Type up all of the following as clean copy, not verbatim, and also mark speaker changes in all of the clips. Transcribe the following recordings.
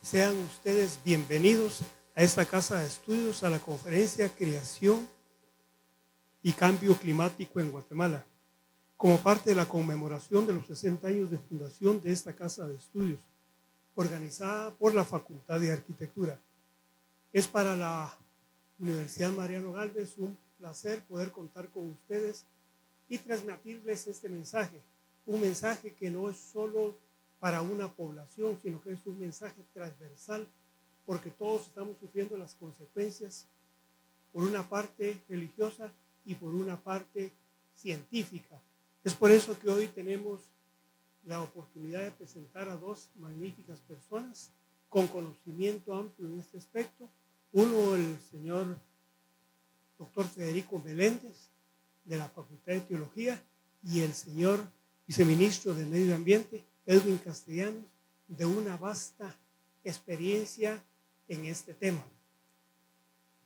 Speaker 1: Sean ustedes bienvenidos a esta casa de estudios, a la conferencia Creación y Cambio Climático en Guatemala, como parte de la conmemoración de los 60 años de fundación de esta casa de estudios, organizada por la Facultad de Arquitectura. Es para la Universidad Mariano Gálvez un placer poder contar con ustedes y transmitirles este mensaje, un mensaje que no es solo para una población, sino que es un mensaje transversal, porque todos estamos sufriendo las consecuencias, por una parte religiosa y por una parte científica. Es por eso que hoy tenemos la oportunidad de presentar a dos magníficas personas con conocimiento amplio en este aspecto. Uno, el señor doctor Federico Meléndez, de la Facultad de Teología, y el señor viceministro del Medio Ambiente, Edwin Castellanos, de una vasta experiencia en este tema.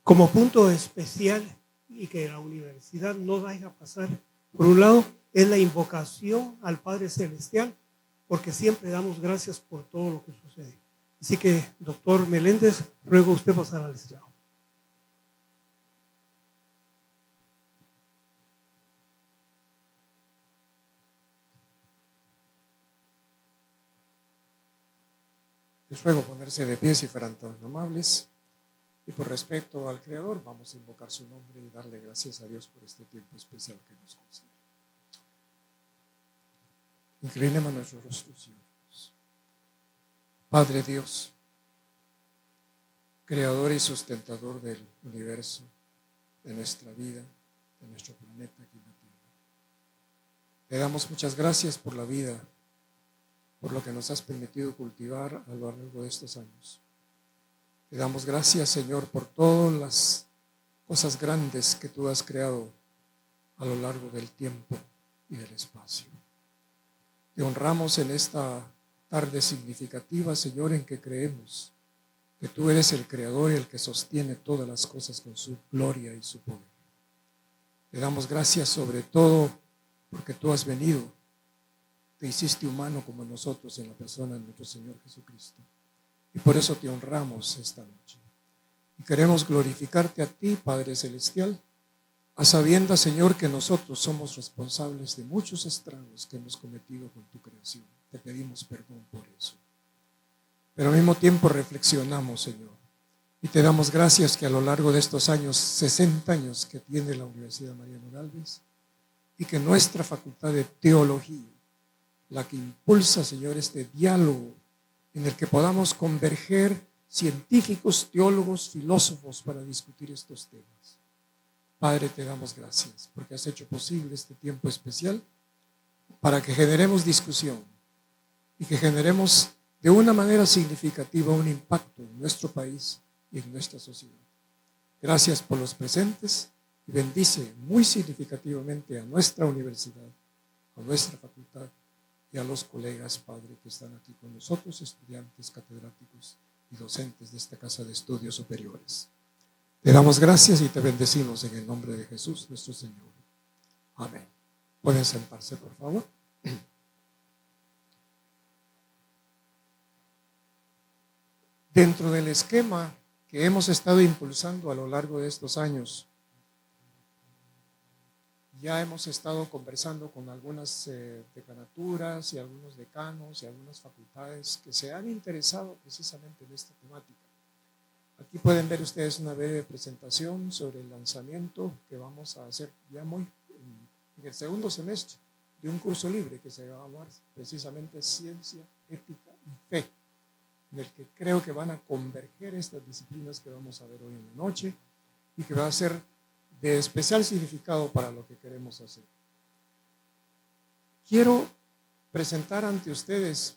Speaker 1: Como punto especial, y que la universidad no deja pasar, por un lado, es la invocación al Padre Celestial, porque siempre damos gracias por todo lo que sucede. Así que, doctor Meléndez, ruego usted pasar al estrado.
Speaker 2: Les ruego ponerse de pie si fueran tan amables. Y por respeto al Creador, vamos a invocar su nombre y darle gracias a Dios por este tiempo especial que nos concede. Inclinemos nuestros rostros y ojos. Padre Dios, Creador y sustentador del universo, de nuestra vida, de nuestro planeta aquí en la Tierra. Te damos muchas gracias por la vida, por lo que nos has permitido cultivar a lo largo de estos años. Te damos gracias, Señor, por todas las cosas grandes que tú has creado a lo largo del tiempo y del espacio. Te honramos en esta tarde significativa, Señor, en que creemos que tú eres el Creador y el que sostiene todas las cosas con su gloria y su poder. Te damos gracias sobre todo porque tú has venido, te hiciste humano como nosotros en la persona de nuestro Señor Jesucristo. Y por eso te honramos esta noche. Y queremos glorificarte a ti, Padre Celestial, a sabiendas, Señor, que nosotros somos responsables de muchos estragos que hemos cometido con tu creación. Te pedimos perdón por eso. Pero al mismo tiempo reflexionamos, Señor, y te damos gracias que a lo largo de estos años, 60 años que tiene la Universidad Mariano Gálvez, y que nuestra Facultad de Teología, la que impulsa, Señor, este diálogo en el que podamos converger científicos, teólogos, filósofos para discutir estos temas. Padre, te damos gracias porque has hecho posible este tiempo especial para que generemos discusión y que generemos de una manera significativa un impacto en nuestro país y en nuestra sociedad. Gracias por los presentes y bendice muy significativamente a nuestra universidad, a nuestra facultad y a los colegas, Padre, que están aquí con nosotros, estudiantes, catedráticos y docentes de esta Casa de Estudios Superiores. Te damos gracias y te bendecimos en el nombre de Jesús, nuestro Señor. Amén. Pueden sentarse, por favor. Dentro del esquema que hemos estado impulsando a lo largo de estos años, ya hemos estado conversando con algunas decanaturas y algunos decanos y algunas facultades que se han interesado precisamente en esta temática. Aquí pueden ver ustedes una breve presentación sobre el lanzamiento que vamos a hacer ya muy en el segundo semestre de un curso libre que se va a llamar precisamente Ciencia, Ética y Fe, en el que creo que van a converger estas disciplinas que vamos a ver hoy en la noche y que va a ser de especial significado para lo que queremos hacer. Quiero presentar ante ustedes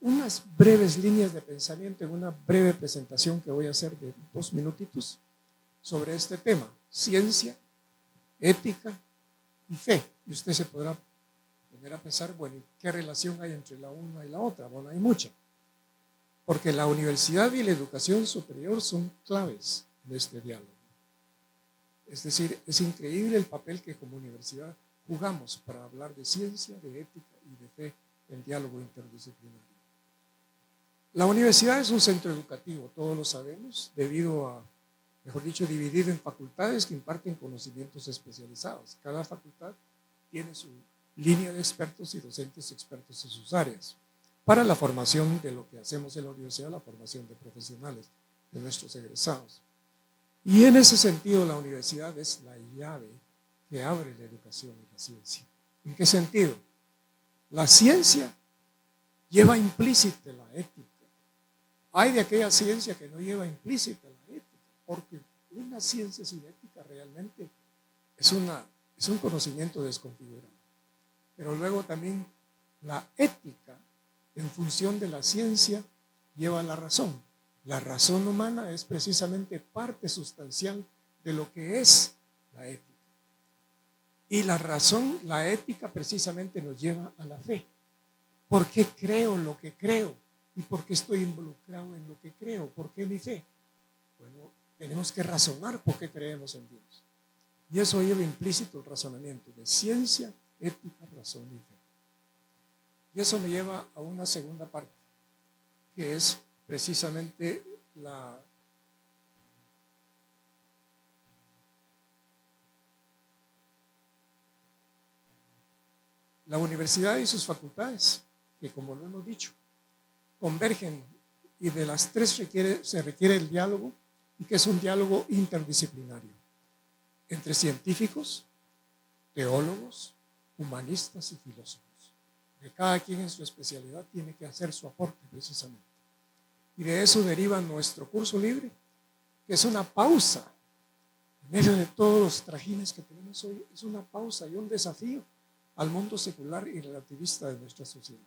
Speaker 2: unas breves líneas de pensamiento en una breve presentación que voy a hacer de 2 minutitos sobre este tema, ciencia, ética y fe. Y usted se podrá poner a pensar, bueno, ¿qué relación hay entre la una y la otra? Bueno, hay mucha, porque la universidad y la educación superior son claves de este diálogo. Es decir, es increíble el papel que como universidad jugamos para hablar de ciencia, de ética y de fe en diálogo interdisciplinario. La universidad es un centro educativo, todos lo sabemos, debido a, mejor dicho, dividido en facultades que imparten conocimientos especializados. Cada facultad tiene su línea de expertos y docentes expertos en sus áreas para la formación de lo que hacemos en la universidad, la formación de profesionales, de nuestros egresados. Y en ese sentido la universidad es la llave que abre la educación y la ciencia. ¿En qué sentido? La ciencia lleva implícita la ética. Hay de aquella ciencia que no lleva implícita la ética, porque una ciencia sin ética realmente es un conocimiento desconfigurado. Pero luego también la ética, en función de la ciencia, lleva la razón. La razón humana es precisamente parte sustancial de lo que es la ética. Y la razón, la ética, precisamente nos lleva a la fe. ¿Por qué creo lo que creo? ¿Y por qué estoy involucrado en lo que creo? ¿Por qué mi fe? Bueno, tenemos que razonar por qué creemos en Dios. Y eso lleva implícito el razonamiento de ciencia, ética, razón y fe. Y eso me lleva a una segunda parte, que es precisamente la universidad y sus facultades, que como lo hemos dicho, convergen y de las tres se requiere el diálogo, y que es un diálogo interdisciplinario entre científicos, teólogos, humanistas y filósofos. Que cada quien en su especialidad tiene que hacer su aporte precisamente. Y de eso deriva nuestro curso libre, que es una pausa en medio de todos los trajines que tenemos hoy. Es una pausa y un desafío al mundo secular y relativista de nuestra sociedad.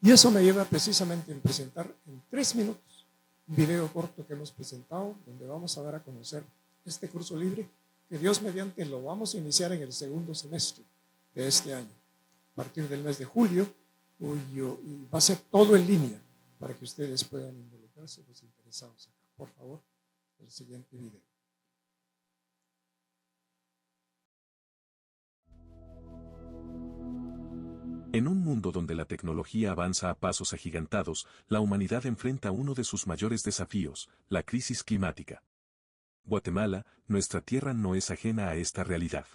Speaker 2: Y eso me lleva precisamente a presentar en 3 minutos un video corto que hemos presentado, donde vamos a dar a conocer este curso libre, que Dios mediante lo vamos a iniciar en el segundo semestre de este año, a partir del mes de julio, y va a ser todo en línea, para que ustedes puedan involucrarse, los interesados acá. Por favor, el siguiente video.
Speaker 3: En un mundo donde la tecnología avanza a pasos agigantados, la humanidad enfrenta uno de sus mayores desafíos, la crisis climática. Guatemala, nuestra tierra no es ajena a esta realidad.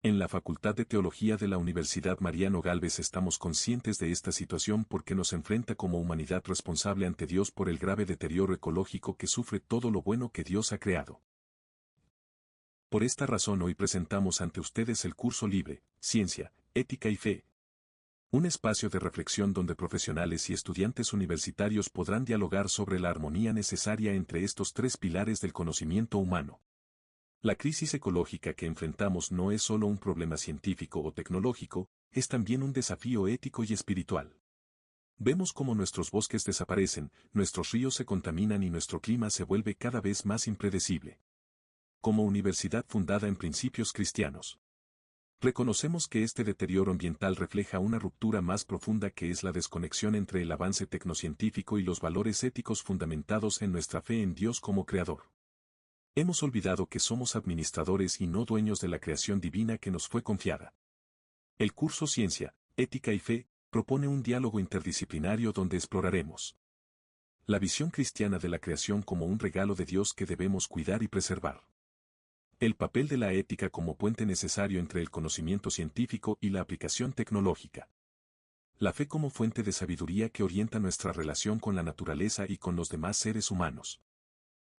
Speaker 3: En la Facultad de Teología de la Universidad Mariano Gálvez estamos conscientes de esta situación porque nos enfrenta como humanidad responsable ante Dios por el grave deterioro ecológico que sufre todo lo bueno que Dios ha creado. Por esta razón hoy presentamos ante ustedes el curso libre, Ciencia, Ética y Fe. Un espacio de reflexión donde profesionales y estudiantes universitarios podrán dialogar sobre la armonía necesaria entre estos 3 pilares del conocimiento humano. La crisis ecológica que enfrentamos no es solo un problema científico o tecnológico, es también un desafío ético y espiritual. Vemos cómo nuestros bosques desaparecen, nuestros ríos se contaminan y nuestro clima se vuelve cada vez más impredecible. Como universidad fundada en principios cristianos, reconocemos que este deterioro ambiental refleja una ruptura más profunda que es la desconexión entre el avance tecnocientífico y los valores éticos fundamentados en nuestra fe en Dios como Creador. Hemos olvidado que somos administradores y no dueños de la creación divina que nos fue confiada. El curso Ciencia, Ética y Fe propone un diálogo interdisciplinario donde exploraremos la visión cristiana de la creación como un regalo de Dios que debemos cuidar y preservar. El papel de la ética como puente necesario entre el conocimiento científico y la aplicación tecnológica. La fe como fuente de sabiduría que orienta nuestra relación con la naturaleza y con los demás seres humanos.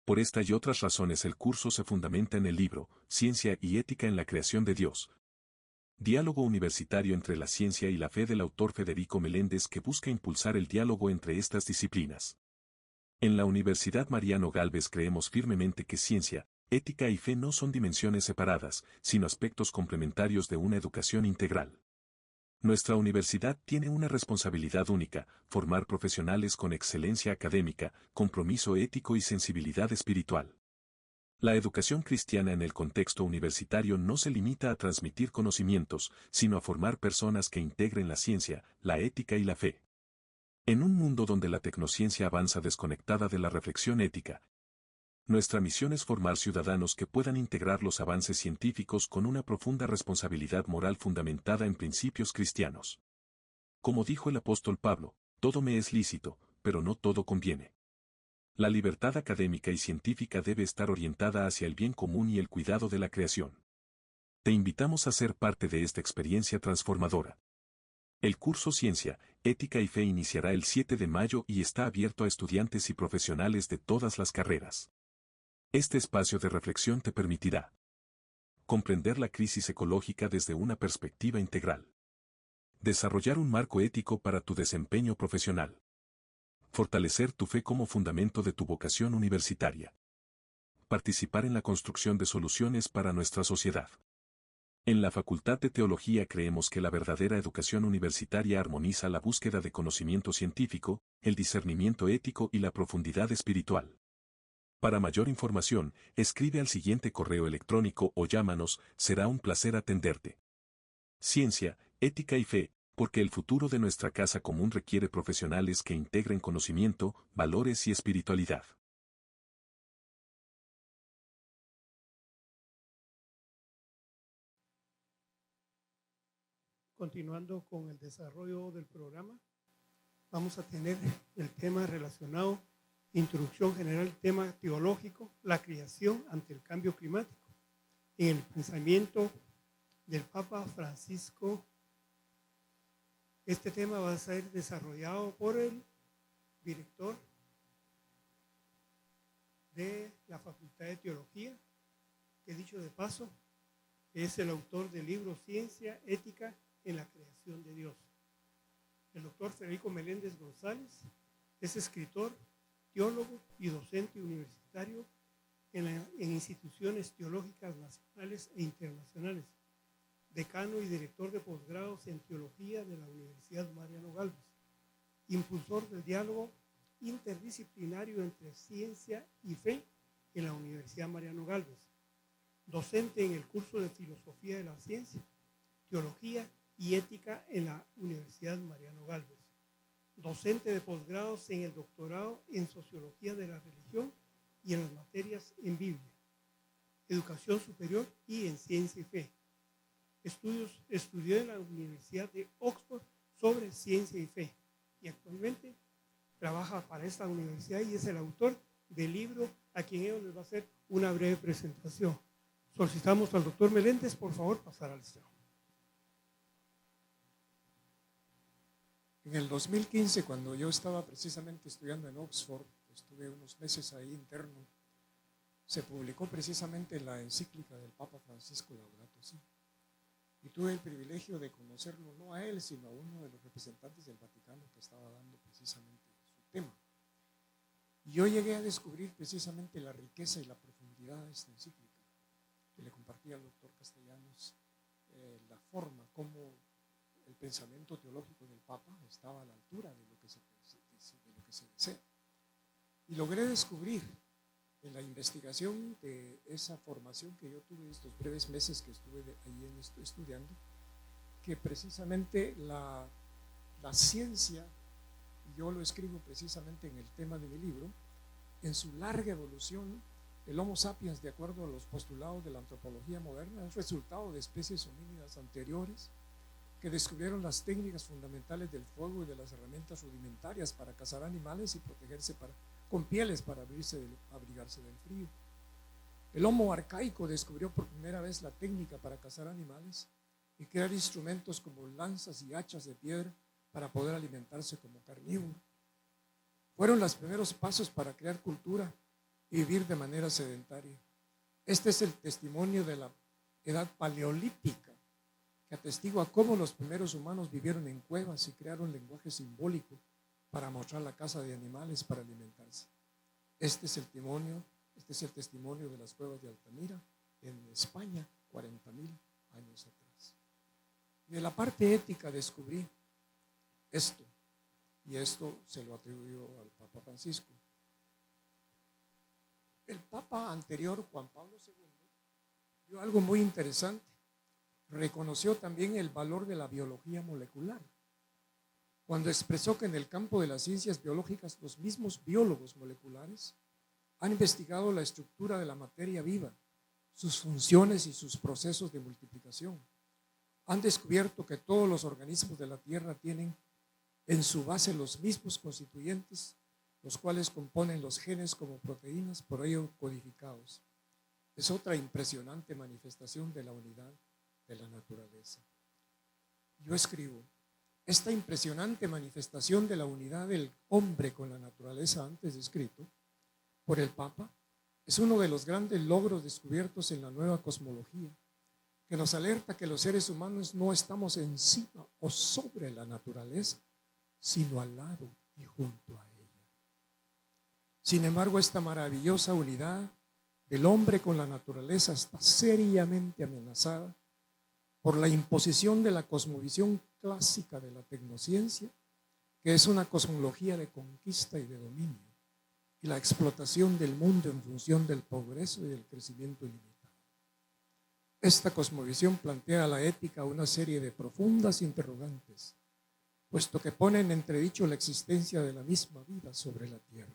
Speaker 3: Por esta y otras razones el curso se fundamenta en el libro, Ciencia y Ética en la Creación de Dios. Diálogo universitario entre la ciencia y la fe del autor Federico Meléndez que busca impulsar el diálogo entre estas disciplinas. En la Universidad Mariano Gálvez creemos firmemente que ciencia, ética y fe no son dimensiones separadas, sino aspectos complementarios de una educación integral. Nuestra universidad tiene una responsabilidad única, formar profesionales con excelencia académica, compromiso ético y sensibilidad espiritual. La educación cristiana en el contexto universitario no se limita a transmitir conocimientos, sino a formar personas que integren la ciencia, la ética y la fe. En un mundo donde la tecnociencia avanza desconectada de la reflexión ética, nuestra misión es formar ciudadanos que puedan integrar los avances científicos con una profunda responsabilidad moral fundamentada en principios cristianos. Como dijo el apóstol Pablo, todo me es lícito, pero no todo conviene. La libertad académica y científica debe estar orientada hacia el bien común y el cuidado de la creación. Te invitamos a ser parte de esta experiencia transformadora. El curso Ciencia, Ética y Fe iniciará el 7 de mayo y está abierto a estudiantes y profesionales de todas las carreras. Este espacio de reflexión te permitirá comprender la crisis ecológica desde una perspectiva integral. Desarrollar un marco ético para tu desempeño profesional. Fortalecer tu fe como fundamento de tu vocación universitaria. Participar en la construcción de soluciones para nuestra sociedad. En la Facultad de Teología creemos que la verdadera educación universitaria armoniza la búsqueda de conocimiento científico, el discernimiento ético y la profundidad espiritual. Para mayor información, escribe al siguiente correo electrónico o llámanos, será un placer atenderte. Ciencia, Ética y Fe, porque el futuro de nuestra casa común requiere profesionales que integren conocimiento, valores y espiritualidad.
Speaker 1: Continuando con el desarrollo del programa, vamos a tener el tema relacionado, introducción general, tema teológico, la creación ante el cambio climático. En el pensamiento del Papa Francisco, este tema va a ser desarrollado por el director de la Facultad de Teología, que dicho de paso, es el autor del libro Ciencia, Ética en la Creación de Dios. El doctor Federico Meléndez González es escritor, teólogo y docente universitario en instituciones teológicas nacionales e internacionales, decano y director de posgrados en teología de la Universidad Mariano Gálvez, impulsor del diálogo interdisciplinario entre ciencia y fe en la Universidad Mariano Gálvez, docente en el curso de Filosofía de la Ciencia, Teología y Ética en la Universidad Mariano Gálvez, docente de posgrados en el doctorado en Sociología de la Religión y en las materias en Biblia, Educación Superior y en Ciencia y Fe. Estudió en la Universidad de Oxford sobre Ciencia y Fe y actualmente trabaja para esta universidad y es el autor del libro a quien ellos les va a hacer una breve presentación. Solicitamos al doctor Meléndez, por favor, pasar al estrado.
Speaker 2: En el 2015, cuando yo estaba precisamente estudiando en Oxford, estuve unos meses ahí interno, se publicó precisamente la encíclica del Papa Francisco Laudato Si. Y tuve el privilegio de conocerlo, no a él, sino a uno de los representantes del Vaticano que estaba dando precisamente su tema. Y yo llegué a descubrir precisamente la riqueza y la profundidad de esta encíclica, que le compartí al doctor Castellanos, la forma como el pensamiento teológico del Papa estaba a la altura de lo que se desea. Y logré descubrir en la investigación de esa formación que yo tuve estos breves meses que estuve ahí estudiando, que precisamente la ciencia, yo lo escribo precisamente en el tema de mi libro, en su larga evolución, el Homo sapiens, de acuerdo a los postulados de la antropología moderna, es resultado de especies homínidas anteriores que descubrieron las técnicas fundamentales del fuego y de las herramientas rudimentarias para cazar animales y protegerse con pieles para abrigarse del frío. El Homo arcaico descubrió por primera vez la técnica para cazar animales y crear instrumentos como lanzas y hachas de piedra para poder alimentarse como carnívoro. Fueron los primeros pasos para crear cultura y vivir de manera sedentaria. Este es el testimonio de la edad paleolítica, que atestigua cómo los primeros humanos vivieron en cuevas y crearon lenguaje simbólico para mostrar la caza de animales para alimentarse. Este es el testimonio de las cuevas de Altamira en España, 40,000 años atrás. De la parte ética descubrí esto, y esto se lo atribuyó al Papa Francisco. El Papa anterior, Juan Pablo II, dio algo muy interesante. Reconoció también el valor de la biología molecular, cuando expresó que en el campo de las ciencias biológicas los mismos biólogos moleculares han investigado la estructura de la materia viva, sus funciones y sus procesos de multiplicación. Han descubierto que todos los organismos de la Tierra tienen en su base los mismos constituyentes los cuales componen los genes como proteínas, por ello codificados. Es otra impresionante manifestación de la unidad de la naturaleza. Yo escribo, esta impresionante manifestación de la unidad del hombre con la naturaleza antes descrito por el Papa es uno de los grandes logros descubiertos en la nueva cosmología, que nos alerta que los seres humanos no estamos encima o sobre la naturaleza, sino al lado y junto a ella. Sin embargo, esta maravillosa unidad del hombre con la naturaleza está seriamente amenazada por la imposición de la cosmovisión clásica de la tecnociencia, que es una cosmología de conquista y de dominio, y la explotación del mundo en función del progreso y del crecimiento ilimitado. Esta cosmovisión plantea a la ética una serie de profundas interrogantes, puesto que pone en entredicho la existencia de la misma vida sobre la tierra,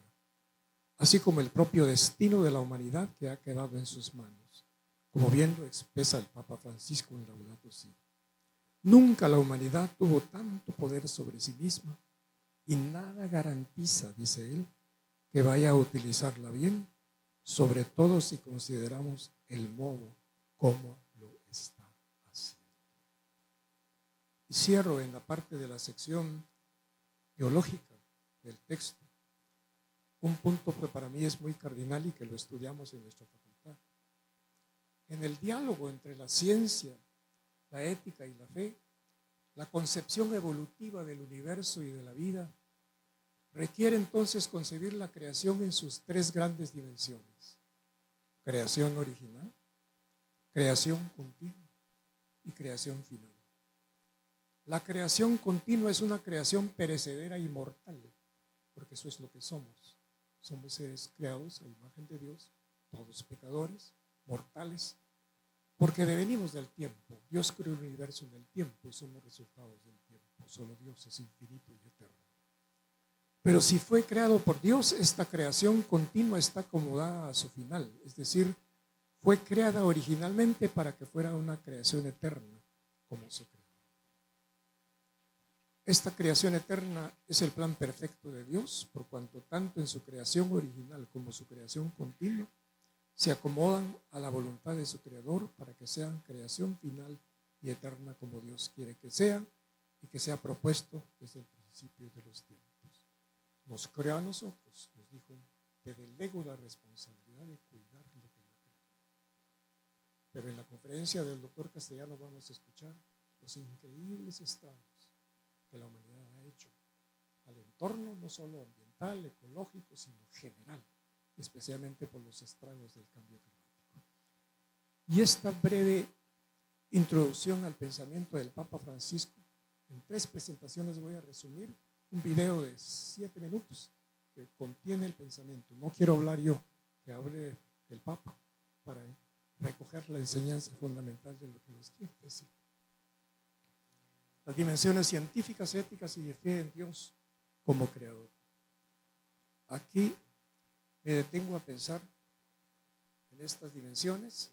Speaker 2: así como el propio destino de la humanidad que ha quedado en sus manos, como bien lo expresa el Papa Francisco en Laudato Si. Nunca la humanidad tuvo tanto poder sobre sí misma y nada garantiza, dice él, que vaya a utilizarla bien, sobre todo si consideramos el modo como lo está haciendo. Y cierro en la parte de la sección teológica del texto un punto que para mí es muy cardinal y que lo estudiamos en nuestra facultad. En el diálogo entre la ciencia, la ética y la fe, la concepción evolutiva del universo y de la vida requiere entonces concebir la creación en sus tres grandes dimensiones: creación original, creación continua y creación final. La creación continua es una creación perecedera y mortal, porque eso es lo que somos. Somos seres creados a imagen de Dios, todos pecadores, mortales, porque devenimos del tiempo. Dios creó el universo en el tiempo y somos resultados del tiempo. Solo Dios es infinito y eterno. Pero si fue creado por Dios, esta creación continua está acomodada a su final, es decir, fue creada originalmente para que fuera una creación eterna, como su creador. Esta creación eterna es el plan perfecto de Dios, por cuanto tanto en su creación original como su creación continua se acomodan a la voluntad de su creador para que sean creación final y eterna como Dios quiere que sean y que sea propuesto desde el principio de los tiempos. Nos creó a nosotros, nos dijo, te delego la responsabilidad de cuidar lo que yo creo. Pero en la conferencia del doctor Castellano vamos a escuchar los increíbles estragos que la humanidad ha hecho al entorno, no solo ambiental, ecológico, sino general, especialmente por los estragos del cambio climático. Y esta breve introducción al pensamiento del Papa Francisco, en 3 presentaciones voy a resumir un video de 7 minutos que contiene el pensamiento. No quiero hablar yo, que hable el Papa para recoger la enseñanza fundamental de lo que nos quiere decir. Las dimensiones científicas, éticas y de fe en Dios como creador. Aquí me detengo a pensar en estas dimensiones.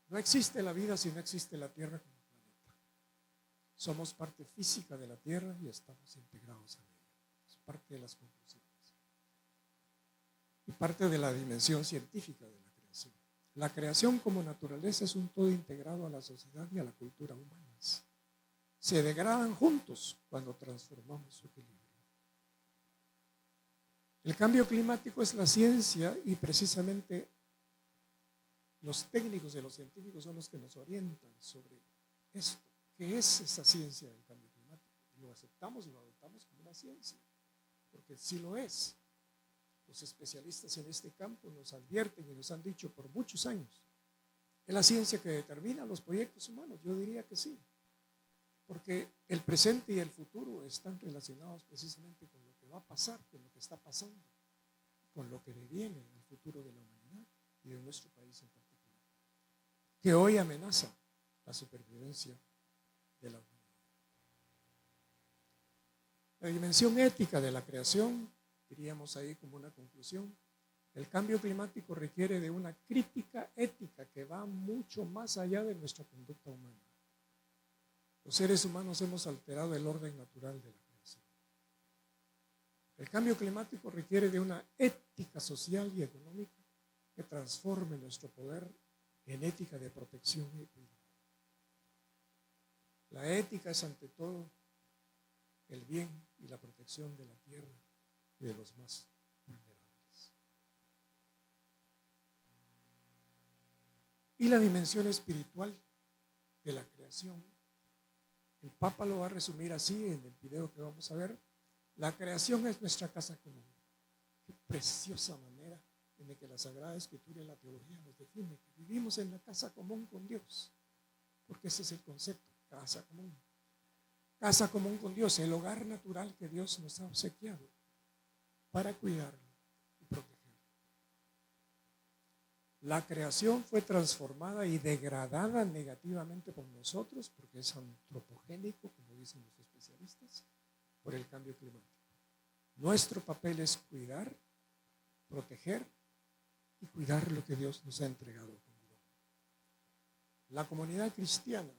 Speaker 2: No existe la vida si no existe la Tierra como planeta. Somos parte física de la Tierra y estamos integrados en ella. Es parte de las conclusiones. Y parte de la dimensión científica de la creación. La creación como naturaleza es un todo integrado a la sociedad y a la cultura humanas. Se degradan juntos cuando transformamos su equilibrio. El cambio climático es la ciencia y precisamente los técnicos y los científicos son los que nos orientan sobre esto. ¿Qué es esa ciencia del cambio climático? Y lo aceptamos y lo adoptamos como una ciencia, porque sí lo es. Los especialistas en este campo nos advierten y nos han dicho por muchos años, ¿es la ciencia que determina los proyectos humanos? Yo diría que sí, porque el presente y el futuro están relacionados precisamente con lo que va a pasar, con lo que está pasando, con lo que deviene en el futuro de la humanidad y de nuestro país en particular, que hoy amenaza la supervivencia de la humanidad. La dimensión ética de la creación, diríamos ahí como una conclusión, El cambio climático requiere de una crítica ética que va mucho más allá de nuestra conducta humana. Los seres humanos hemos alterado el orden natural de la creación. El cambio climático requiere de una ética social y económica que transforme nuestro poder en ética de protección y cuidado. La ética es ante todo el bien y la protección de la tierra y de los más vulnerables. Y la dimensión espiritual de la creación. El Papa lo va a resumir así en el video que vamos a ver. La creación es nuestra casa común. Qué preciosa manera en la que la Sagrada Escritura y la teología nos define que vivimos en la casa común con Dios. Porque ese es el concepto, casa común. Casa común con Dios, el hogar natural que Dios nos ha obsequiado para cuidarlo y protegerlo. La creación fue transformada y degradada negativamente por nosotros, porque es antropogénico, como dicen los especialistas, por el cambio climático. Nuestro papel es cuidar, proteger y cuidar lo que Dios nos ha entregado como don. La comunidad cristiana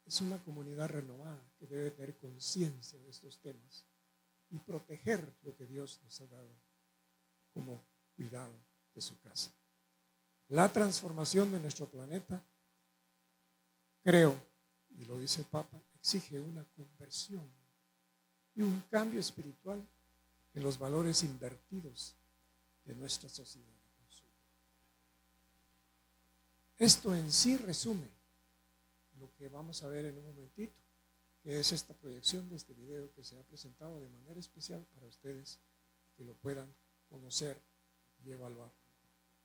Speaker 2: es una comunidad renovada que debe tener conciencia de estos temas y proteger lo que Dios nos ha dado como cuidado de su casa. La transformación de nuestro planeta, creo, y lo dice el Papa, exige una conversión y un cambio espiritual en los valores invertidos de nuestra sociedad de consumo. Esto en sí resume lo que vamos a ver en un momentito, que es esta proyección de este video que se ha presentado de manera especial para ustedes, que lo puedan conocer y evaluar.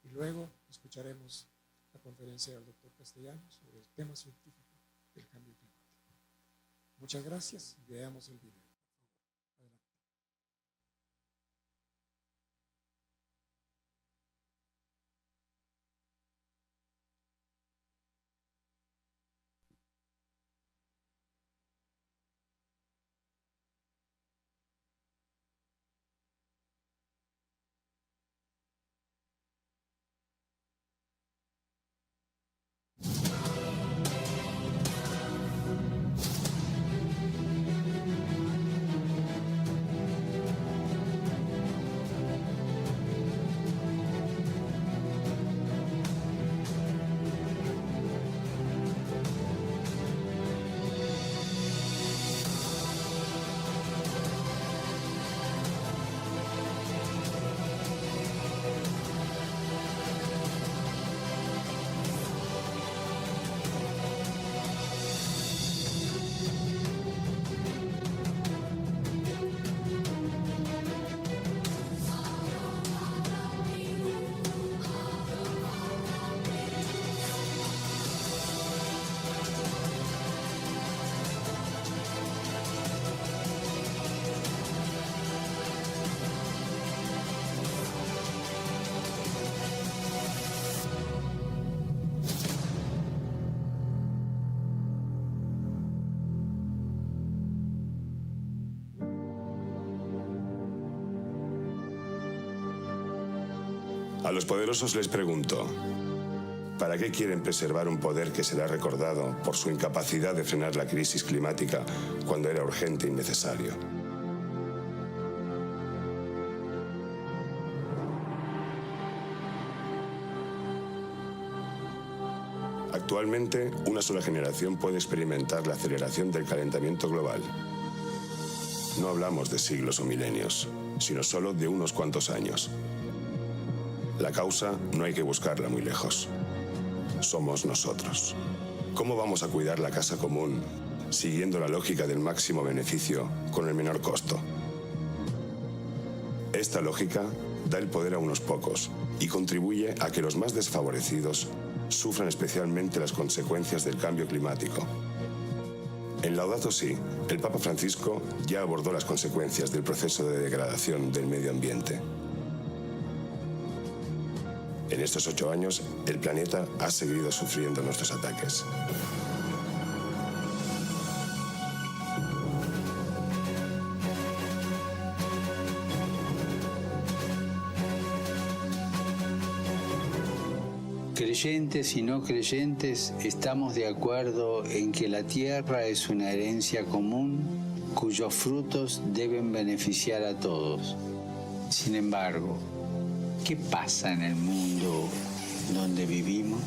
Speaker 2: Y luego escucharemos la conferencia del doctor Castellanos sobre el tema científico del cambio climático. Muchas gracias y veamos el video. Adelante.
Speaker 4: A los poderosos les pregunto, ¿para qué quieren preservar un poder que será recordado por su incapacidad de frenar la crisis climática cuando era urgente y necesario? Actualmente, una sola generación puede experimentar la aceleración del calentamiento global. No hablamos de siglos o milenios, sino solo de unos cuantos años. La causa no hay que buscarla muy lejos. Somos nosotros. ¿Cómo vamos a cuidar la casa común siguiendo la lógica del máximo beneficio con el menor costo? Esta lógica da el poder a unos pocos y contribuye a que los más desfavorecidos sufran especialmente las consecuencias del cambio climático. En Laudato Si, el Papa Francisco ya abordó las consecuencias del proceso de degradación del medio ambiente. En estos 8 años, el planeta ha seguido sufriendo nuestros ataques.
Speaker 5: Creyentes y no creyentes estamos de acuerdo en que la tierra es una herencia común cuyos frutos deben beneficiar a todos. Sin embargo, ¿qué pasa en el mundo donde vivimos?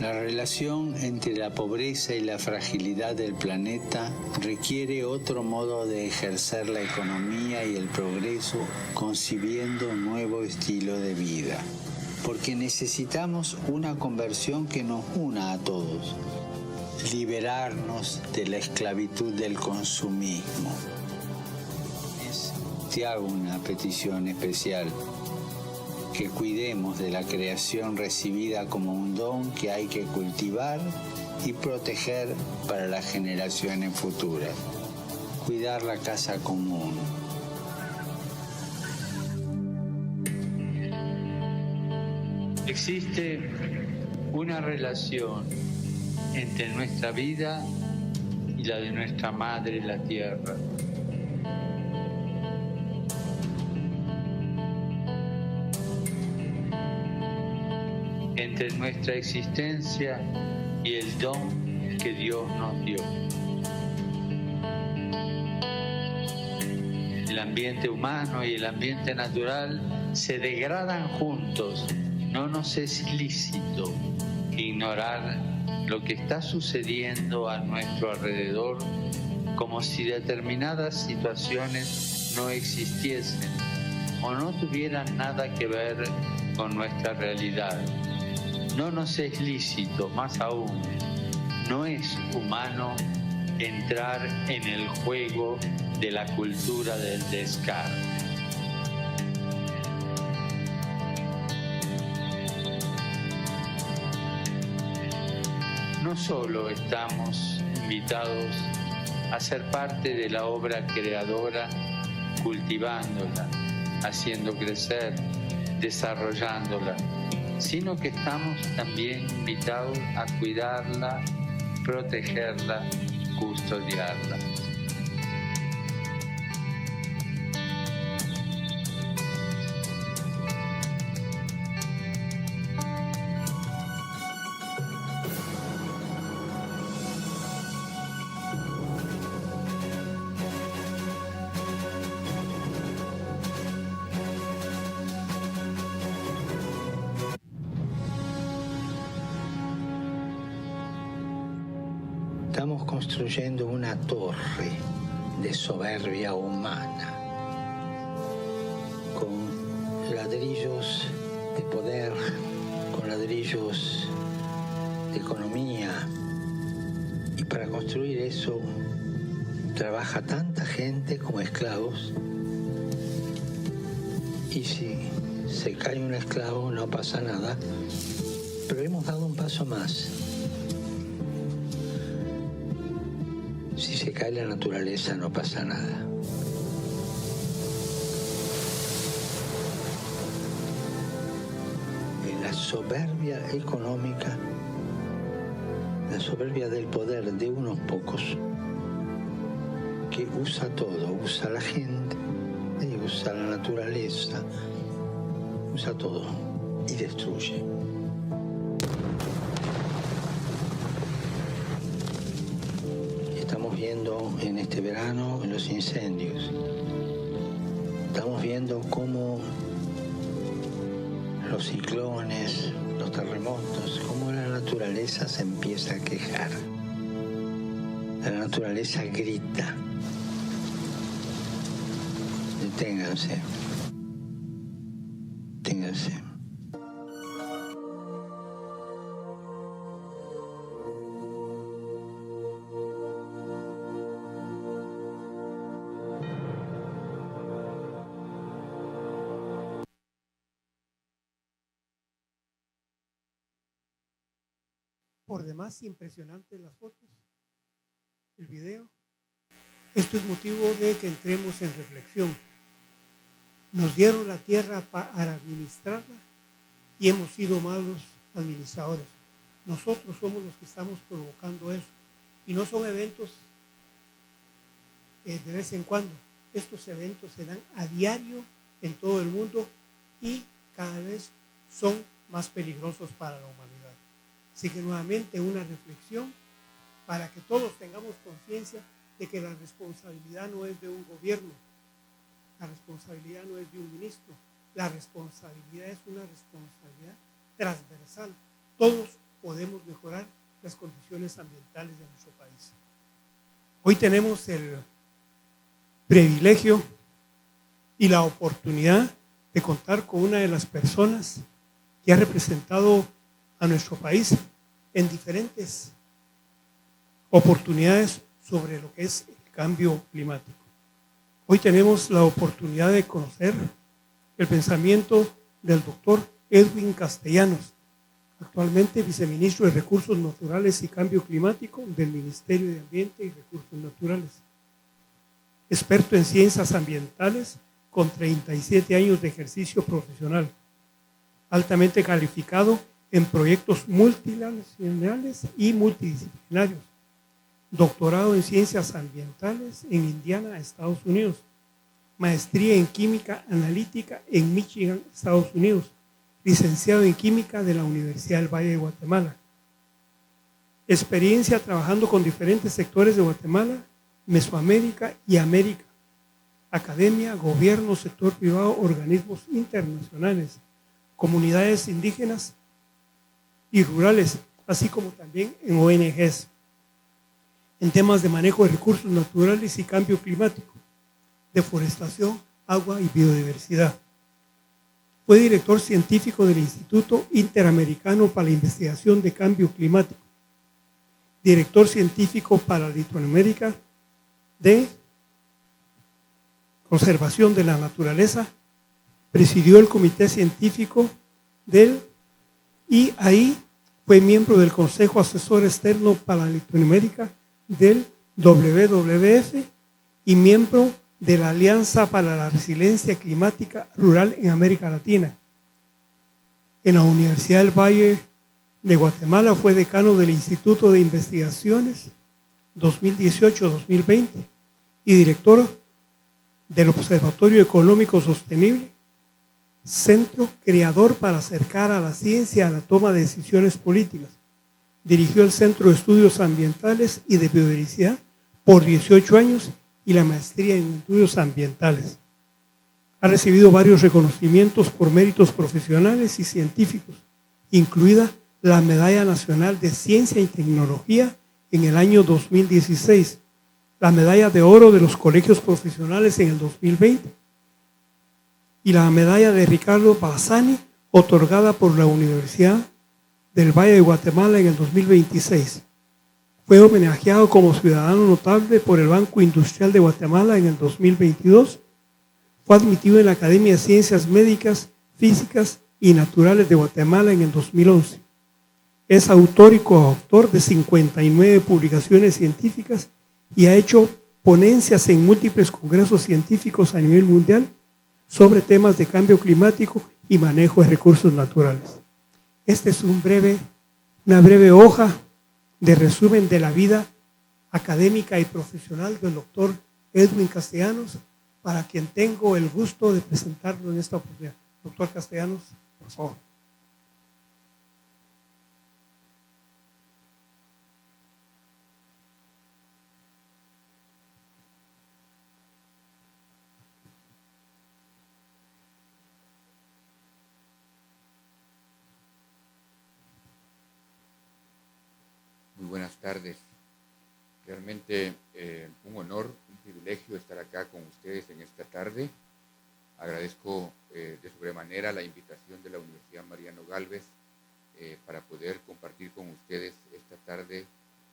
Speaker 5: La relación entre la pobreza y la fragilidad del planeta requiere otro modo de ejercer la economía y el progreso, concibiendo un nuevo estilo de vida. Porque necesitamos una conversión que nos una a todos, liberarnos de la esclavitud del consumismo. Te hago una petición especial. Que cuidemos de la creación recibida como un don que hay que cultivar y proteger para las generaciones futuras. Cuidar la casa común. Existe una relación entre nuestra vida y la de nuestra madre, la tierra. Entre nuestra existencia y el don que Dios nos dio. El ambiente humano y el ambiente natural se degradan juntos. No nos es lícito ignorar lo que está sucediendo a nuestro alrededor como si determinadas situaciones no existiesen o no tuvieran nada que ver con nuestra realidad. No nos es lícito, más aún, no es humano entrar en el juego de la cultura del descarte. No solo estamos invitados a ser parte de la obra creadora, cultivándola, haciendo crecer, desarrollándola, sino que estamos también invitados a cuidarla, protegerla, custodiarla. Estamos construyendo una torre de soberbia humana, con ladrillos de poder, con ladrillos de economía. Y para construir eso trabaja tanta gente como esclavos. Y si se cae un esclavo no pasa nada, pero hemos dado un paso más. Si se cae la naturaleza no pasa nada. La soberbia económica, la soberbia del poder de unos pocos, que usa todo, usa la gente, usa la naturaleza, usa todo y destruye. Estamos viendo en este verano los incendios. Estamos viendo cómo los ciclones, los terremotos, cómo la naturaleza se empieza a quejar. La naturaleza grita. Deténganse. Deténganse.
Speaker 1: Por demás impresionantes las fotos, el video. Esto es motivo de que entremos en reflexión. Nos dieron la tierra para administrarla y hemos sido malos administradores. Nosotros somos los que estamos provocando eso. Y no son eventos de vez en cuando. Estos eventos se dan a diario en todo el mundo y cada vez son más peligrosos para la humanidad. Así que nuevamente una reflexión para que todos tengamos conciencia de que la responsabilidad no es de un gobierno, la responsabilidad no es de un ministro, la responsabilidad es una responsabilidad transversal. Todos podemos mejorar las condiciones ambientales de nuestro país. Hoy tenemos el privilegio y la oportunidad de contar con una de las personas que ha representado a nuestro país en diferentes oportunidades sobre lo que es el cambio climático. Hoy tenemos la oportunidad de conocer el pensamiento del doctor Edwin Castellanos, actualmente viceministro de Recursos Naturales y Cambio Climático del Ministerio de Ambiente y Recursos Naturales. Experto en ciencias ambientales con 37 años de ejercicio profesional, altamente calificado en proyectos multinacionales y multidisciplinarios. Doctorado en ciencias ambientales en Indiana, Estados Unidos. Maestría en química analítica en Michigan, Estados Unidos. Licenciado en química de la Universidad del Valle de Guatemala. Experiencia trabajando con diferentes sectores de Guatemala, Mesoamérica y América. Academia, gobierno, sector privado, organismos internacionales, comunidades indígenas y rurales, así como también en ONGs, en temas de manejo de recursos naturales y cambio climático, deforestación, agua y biodiversidad. Fue director científico del Instituto Interamericano para la Investigación de Cambio Climático, director científico para Latinoamérica de Conservación de la Naturaleza, presidió el comité científico del y ahí fue miembro del Consejo Asesor Externo para Latinoamérica del WWF y miembro de la Alianza para la Resiliencia Climática Rural en América Latina. En la Universidad del Valle de Guatemala fue decano del Instituto de Investigaciones 2018-2020 y director del Observatorio Económico Sostenible, centro creador para acercar a la ciencia a la toma de decisiones políticas. Dirigió el Centro de Estudios Ambientales y de Biodiversidad por 18 años y la maestría en estudios ambientales. Ha recibido varios reconocimientos por méritos profesionales y científicos, incluida la Medalla Nacional de Ciencia y Tecnología en el año 2016, la Medalla de Oro de los Colegios Profesionales en el 2020 y la Medalla de Ricardo Bassani, otorgada por la Universidad del Valle de Guatemala en el 2026. Fue homenajeado como ciudadano notable por el Banco Industrial de Guatemala en el 2022. Fue admitido en la Academia de Ciencias Médicas, Físicas y Naturales de Guatemala en el 2011. Es autor y coautor de 59 publicaciones científicas y ha hecho ponencias en múltiples congresos científicos a nivel mundial sobre temas de cambio climático y manejo de recursos naturales. Esta es una breve hoja de resumen de la vida académica y profesional del doctor Edwin Castellanos, para quien tengo el gusto de presentarlo en esta oportunidad. Doctor Castellanos, por favor.
Speaker 6: Muy buenas tardes. Realmente un honor, un privilegio estar acá con ustedes en esta tarde. Agradezco de sobremanera la invitación de la Universidad Mariano Gálvez para poder compartir con ustedes esta tarde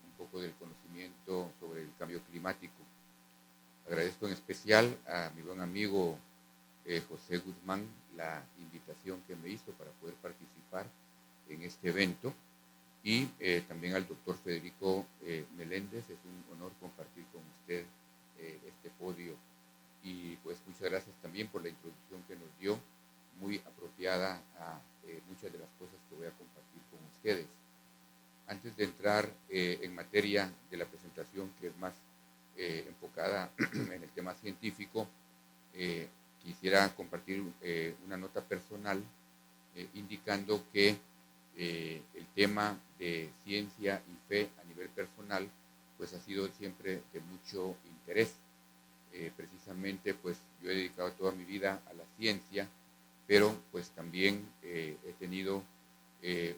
Speaker 6: un poco del conocimiento sobre el cambio climático. Agradezco en especial a mi buen amigo José Guzmán la invitación que me hizo para poder participar en este evento. Y también al doctor Federico Meléndez. Es un honor compartir con usted este podio. Y pues muchas gracias también por la introducción que nos dio, muy apropiada a muchos muchas de las cosas que voy a compartir con ustedes. Antes de entrar en materia de la presentación, que es más enfocada en el tema científico, quisiera compartir una nota personal indicando que el tema de ciencia y fe a nivel personal pues ha sido siempre de mucho interés. Precisamente pues yo he dedicado toda mi vida a la ciencia, pero pues también he tenido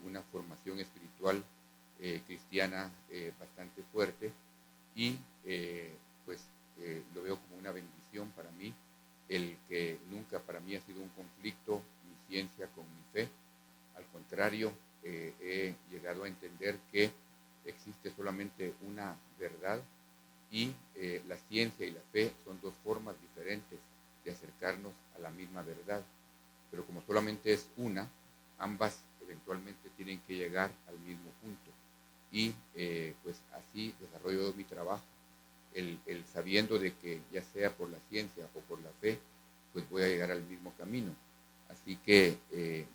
Speaker 6: una formación espiritual cristiana bastante fuerte y lo veo como una bendición para mí, el que nunca para mí ha sido un conflicto mi ciencia con mi fe. Al contrario, he llegado a entender que existe solamente una verdad y la ciencia y la fe son dos formas diferentes de acercarnos a la misma verdad. Pero como solamente es una, ambas eventualmente tienen que llegar al mismo punto. Y pues así desarrollo mi trabajo, el sabiendo de que ya sea por la ciencia o por la fe, pues voy a llegar al mismo camino. Así que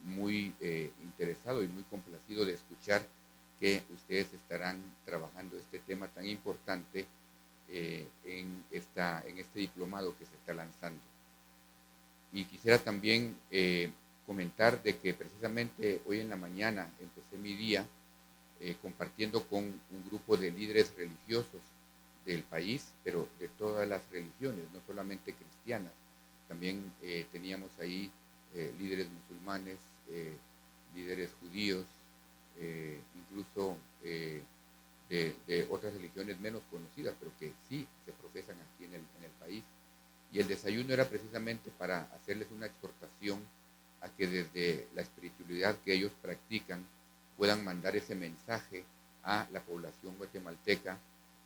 Speaker 6: muy interesado y muy complacido de escuchar que ustedes estarán trabajando este tema tan importante en este diplomado que se está lanzando. Y quisiera también comentar de que precisamente hoy en la mañana empecé mi día compartiendo con un grupo de líderes religiosos del país, pero de todas las religiones, no solamente cristianas. También teníamos ahí líderes musulmanes, líderes judíos, incluso de otras religiones menos conocidas, pero que sí se profesan aquí en el país. Y el desayuno era precisamente para hacerles una exhortación a que desde la espiritualidad que ellos practican puedan mandar ese mensaje a la población guatemalteca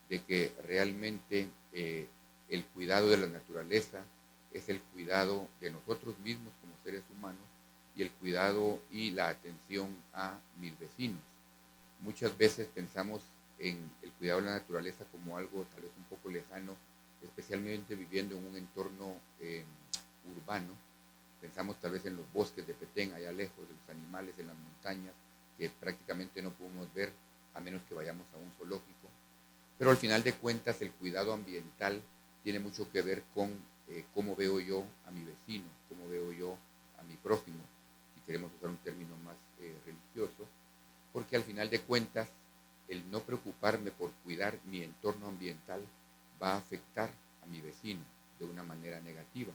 Speaker 6: de que realmente el cuidado de la naturaleza es el cuidado de nosotros mismos como seres humanos y el cuidado y la atención a mis vecinos. Muchas veces pensamos en el cuidado de la naturaleza como algo tal vez un poco lejano, especialmente viviendo en un entorno urbano. Pensamos tal vez en los bosques de Petén, allá lejos, de los animales en las montañas, que prácticamente no podemos ver a menos que vayamos a un zoológico. Pero al final de cuentas el cuidado ambiental tiene mucho que ver con cómo veo yo a mi vecino, cómo veo yo a mi prójimo, si queremos usar un término más religioso, porque al final de cuentas el no preocuparme por cuidar mi entorno ambiental va a afectar a mi vecino de una manera negativa.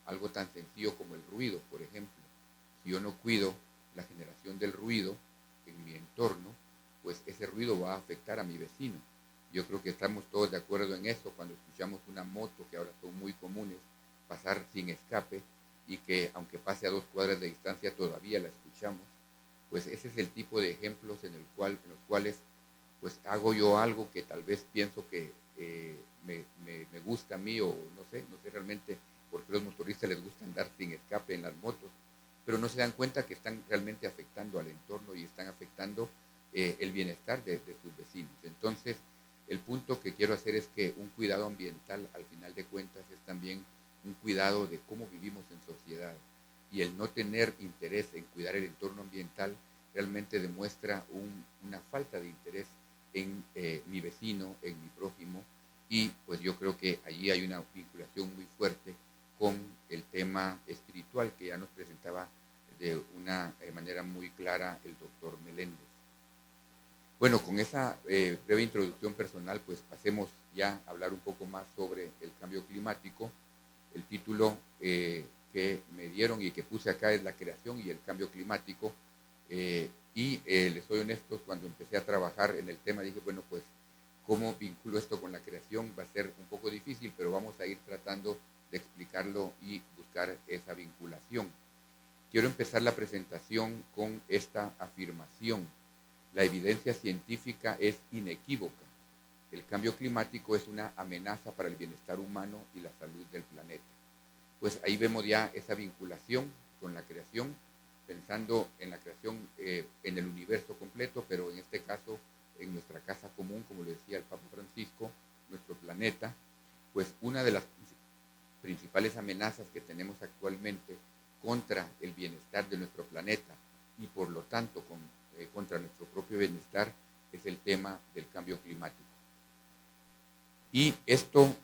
Speaker 6: Algo tan sencillo como el ruido, por ejemplo. Si yo no cuido la generación del ruido en mi entorno, pues ese ruido va a afectar a mi vecino. Yo creo que estamos todos de acuerdo en eso cuando escuchamos una moto, que ahora son muy comunes, pasar sin escape y que aunque pase a 2 cuadras de distancia todavía la escuchamos. Pues ese es el tipo de ejemplos en los cuales pues hago yo algo que tal vez pienso que me gusta a mí o no sé realmente por qué los motoristas les gusta andar sin escape en las motos, pero no se dan cuenta que están realmente afectando al entorno y están afectando el bienestar de sus vecinos. Entonces, el punto que quiero hacer es que un cuidado ambiental, al final de cuentas, es también un cuidado de cómo vivimos en sociedad. Y el no tener interés en cuidar el entorno ambiental realmente demuestra una falta de interés en mi vecino, en mi prójimo, y pues yo creo que allí hay una vinculación muy fuerte con el tema espiritual que ya nos presentaba de una manera muy clara el doctor Meléndez. Bueno, con esa breve introducción personal, pues pasemos ya a hablar un poco más sobre el cambio climático. El título que me dieron y que puse acá es La creación y el cambio climático. Les soy honesto, cuando empecé a trabajar en el tema dije, bueno, pues, ¿cómo vinculo esto con la creación? Va a ser un poco difícil, pero vamos a ir tratando de explicarlo y buscar esa vinculación. Quiero empezar la presentación con esta afirmación. La evidencia científica es inequívoca. El cambio climático es una amenaza para el bienestar humano y la salud del planeta. Pues ahí vemos ya esa vinculación con la creación, pensando en la creación en el universo completo, pero en este caso en nuestra casa común, como lo decía el Papa Francisco, nuestro planeta. Pues una de las principales amenazas que tenemos actualmente contra el bienestar de nuestro planeta y por lo tanto contra nuestro propio bienestar es el tema del cambio climático. Y esto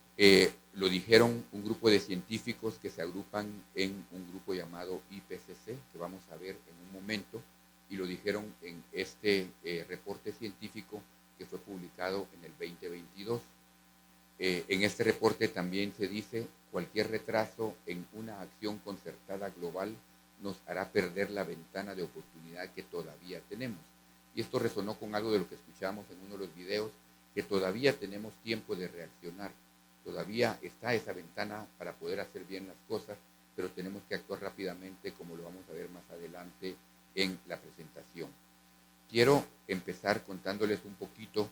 Speaker 6: lo dijeron un grupo de científicos que se agrupan en un grupo llamado IPCC, que vamos a ver en un momento, y lo dijeron en este reporte científico que fue publicado en el 2022. En este reporte también se dice: cualquier retraso en una acción concertada global nos hará perder la ventana de oportunidad que todavía tenemos. Y esto resonó con algo de lo que escuchamos en uno de los videos, que todavía tenemos tiempo de reaccionar. Todavía está esa ventana para poder hacer bien las cosas, pero tenemos que actuar rápidamente, como lo vamos a ver más adelante en la presentación. Quiero empezar contándoles un poquito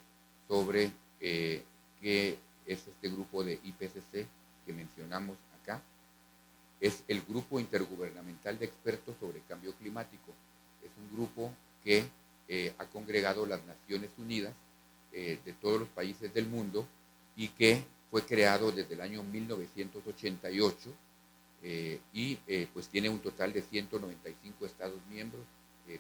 Speaker 6: sobre qué es este grupo de IPCC que mencionamos acá. Es el Grupo Intergubernamental de Expertos sobre Cambio Climático. Es un grupo que ha congregado las Naciones Unidas de todos los países del mundo y que fue creado desde el año 1988 y pues tiene un total de 195 Estados miembros,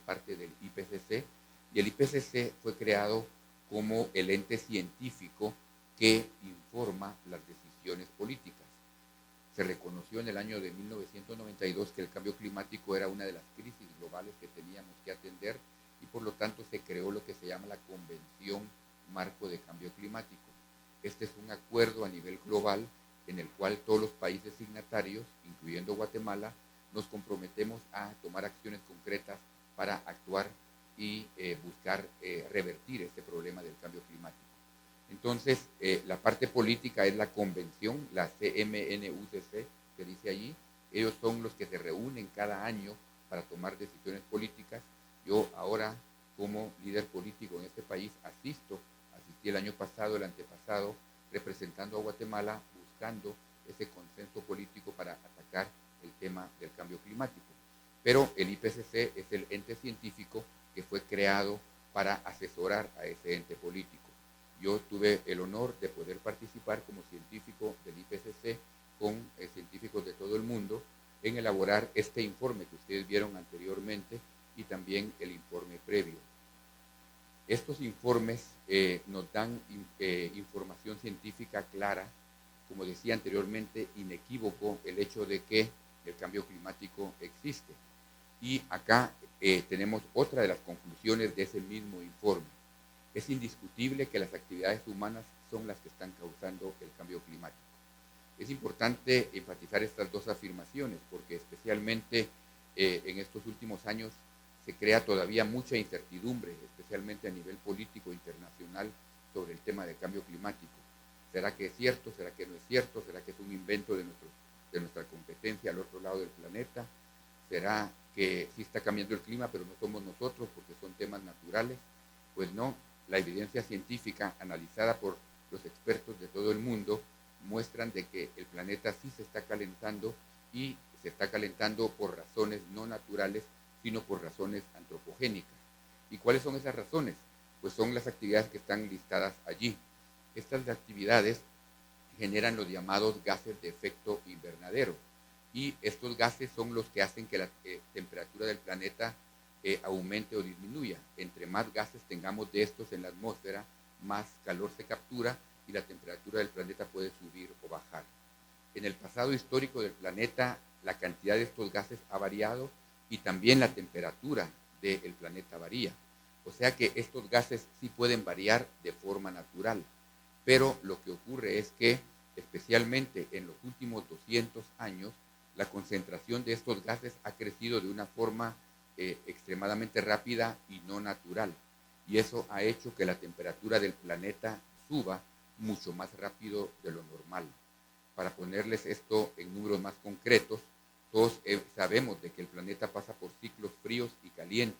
Speaker 6: parte del IPCC, y el IPCC fue creado como el ente científico que informa las decisiones políticas. Se reconoció en el año de 1992 que el cambio climático era una de las crisis globales que teníamos que atender y por lo tanto se creó lo que se llama la Convención Marco de Cambio Climático. Este es un acuerdo a nivel global en el cual todos los países signatarios, incluyendo Guatemala, nos comprometemos a tomar acciones concretas para actuar y buscar revertir este problema del cambio climático. Entonces, la parte política es la convención, la CMNUCC, que dice allí. Ellos son los que se reúnen cada año para tomar decisiones políticas. Yo ahora, como líder político en este país, asistí el año pasado, el antepasado, representando a Guatemala, buscando ese consenso político para atacar el tema del cambio climático. Pero el IPCC es el ente científico que fue creado para asesorar a ese ente político. Yo tuve el honor de poder participar como científico del IPCC con científicos de todo el mundo en elaborar este informe que ustedes vieron anteriormente y también el informe previo. Estos informes nos dan información científica clara, como decía anteriormente, inequívoco el hecho de que el cambio climático existe. Y acá tenemos otra de las conclusiones de ese mismo informe. Es indiscutible que las actividades humanas son las que están causando el cambio climático. Es importante enfatizar estas dos afirmaciones porque especialmente en estos últimos años se crea todavía mucha incertidumbre, especialmente a nivel político internacional, sobre el tema del cambio climático. ¿Será que es cierto? ¿Será que no es cierto? ¿Será que es un invento de nuestra competencia al otro lado del planeta? ¿Será que sí está cambiando el clima, pero no somos nosotros porque son temas naturales? Pues no. La evidencia científica analizada por los expertos de todo el mundo muestran de que el planeta sí se está calentando y se está calentando por razones no naturales, sino por razones antropogénicas. ¿Y cuáles son esas razones? Pues son las actividades que están listadas allí. Estas actividades generan los llamados gases de efecto invernadero y estos gases son los que hacen que la temperatura del planeta aumente o disminuya. Entre más gases tengamos de estos en la atmósfera, más calor se captura y la temperatura del planeta puede subir o bajar. En el pasado histórico del planeta, la cantidad de estos gases ha variado y también la temperatura del planeta varía. O sea que estos gases sí pueden variar de forma natural, pero lo que ocurre es que, especialmente en los últimos 200 años, la concentración de estos gases ha crecido de una forma extremadamente rápida y no natural. Y eso ha hecho que la temperatura del planeta suba mucho más rápido de lo normal. Para ponerles esto en números más concretos, todos sabemos de que el planeta pasa por ciclos fríos y calientes.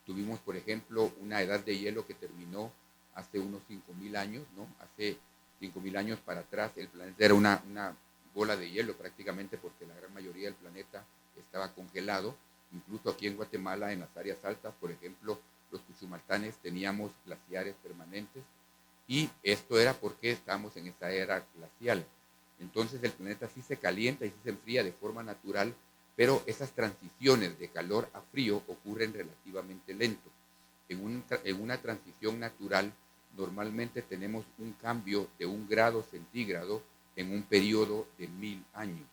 Speaker 6: Tuvimos, por ejemplo, una edad de hielo que terminó hace unos 5.000 años, ¿no? Hace 5.000 años para atrás el planeta era una bola de hielo prácticamente porque la gran mayoría del planeta estaba congelado. Incluso aquí en Guatemala, en las áreas altas, por ejemplo, los cuchumaltanes teníamos glaciares permanentes y esto era porque estábamos en esa era glacial. Entonces el planeta sí se calienta y sí se enfría de forma natural, pero esas transiciones de calor a frío ocurren relativamente lento. En una transición natural, normalmente tenemos un cambio de 1 grado centígrado en un periodo de 1000 años.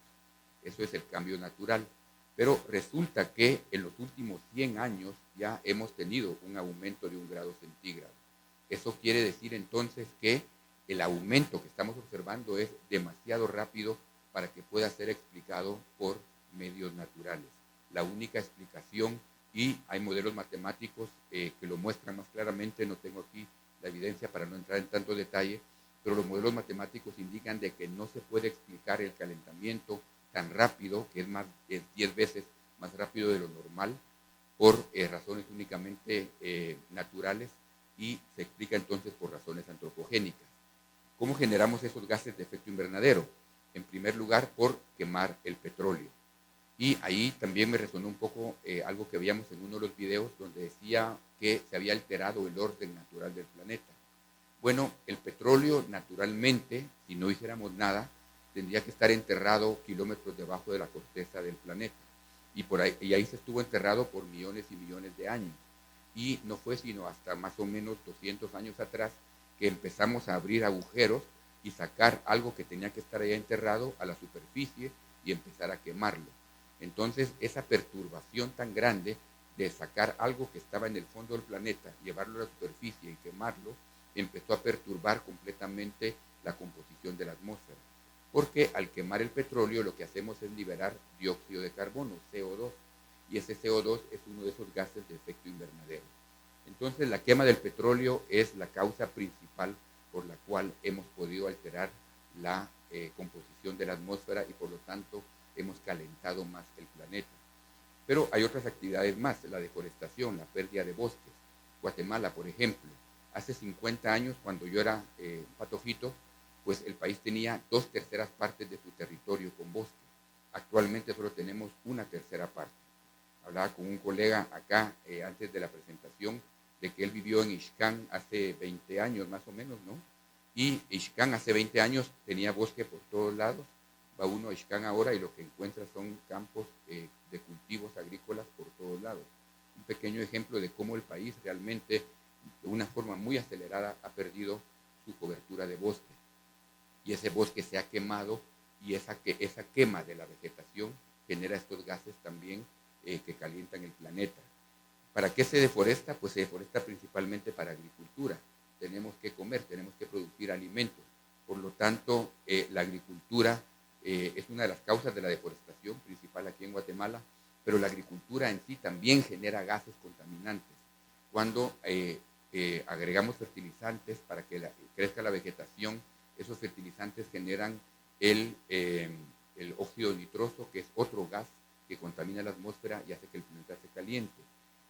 Speaker 6: Eso es el cambio natural. Pero resulta que en los últimos 100 años ya hemos tenido un aumento de 1 grado centígrado. Eso quiere decir entonces que el aumento que estamos observando es demasiado rápido para que pueda ser explicado por medios naturales. La única explicación, y hay modelos matemáticos que lo muestran más claramente, no tengo aquí la evidencia para no entrar en tanto detalle, pero los modelos matemáticos indican de que no se puede explicar el calentamiento tan rápido, que es 10 veces más rápido de lo normal, por razones únicamente naturales, y se explica entonces por razones antropogénicas. ¿Cómo generamos esos gases de efecto invernadero? En primer lugar, por quemar el petróleo. Y ahí también me resonó un poco algo que veíamos en uno de los videos donde decía que se había alterado el orden natural del planeta. Bueno, el petróleo naturalmente, si no hiciéramos nada, tendría que estar enterrado kilómetros debajo de la corteza del planeta. Y ahí se estuvo enterrado por millones y millones de años. Y no fue sino hasta más o menos 200 años atrás que empezamos a abrir agujeros y sacar algo que tenía que estar allá enterrado a la superficie y empezar a quemarlo. Entonces, esa perturbación tan grande de sacar algo que estaba en el fondo del planeta, llevarlo a la superficie y quemarlo, empezó a perturbar completamente la composición de la atmósfera. Porque al quemar el petróleo lo que hacemos es liberar dióxido de carbono, CO2, y ese CO2 es uno de esos gases de efecto invernadero. Entonces, la quema del petróleo es la causa principal por la cual hemos podido alterar la composición de la atmósfera y por lo tanto hemos calentado más el planeta. Pero hay otras actividades más, la deforestación, la pérdida de bosques. Guatemala, por ejemplo, hace 50 años, cuando yo era patojito, pues el país tenía 2/3 partes de su territorio con bosque. Actualmente solo tenemos 1/3 parte. Hablaba con un colega acá antes de la presentación de que él vivió en Ixcán hace 20 años más o menos, ¿no? Y Ixcán hace 20 años tenía bosque por todos lados. Va uno a Ixcán ahora y lo que encuentra son campos de cultivos agrícolas por todos lados. Un pequeño ejemplo de cómo el país realmente, de una forma muy acelerada, ha perdido su cobertura de bosque. Y ese bosque se ha quemado y esa quema de la vegetación genera estos gases también que calientan el planeta. ¿Para qué se deforesta? Pues se deforesta principalmente para agricultura. Tenemos que comer, tenemos que producir alimentos. Por lo tanto, la agricultura es una de las causas de la deforestación principal aquí en Guatemala, pero la agricultura en sí también genera gases contaminantes. Cuando agregamos fertilizantes para que crezca la vegetación, esos fertilizantes generan el óxido nitroso, que es otro gas que contamina la atmósfera y hace que el planeta se caliente.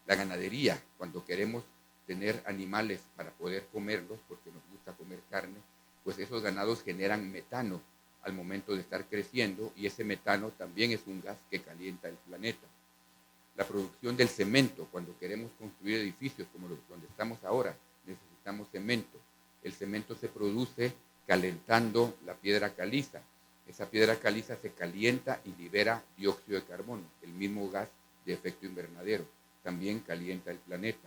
Speaker 6: La ganadería, cuando queremos tener animales para poder comerlos, porque nos gusta comer carne, pues esos ganados generan metano al momento de estar creciendo y ese metano también es un gas que calienta el planeta. La producción del cemento, cuando queremos construir edificios como donde estamos ahora, necesitamos cemento. El cemento se produce calentando la piedra caliza. Esa piedra caliza se calienta y libera dióxido de carbono, el mismo gas de efecto invernadero. También calienta el planeta.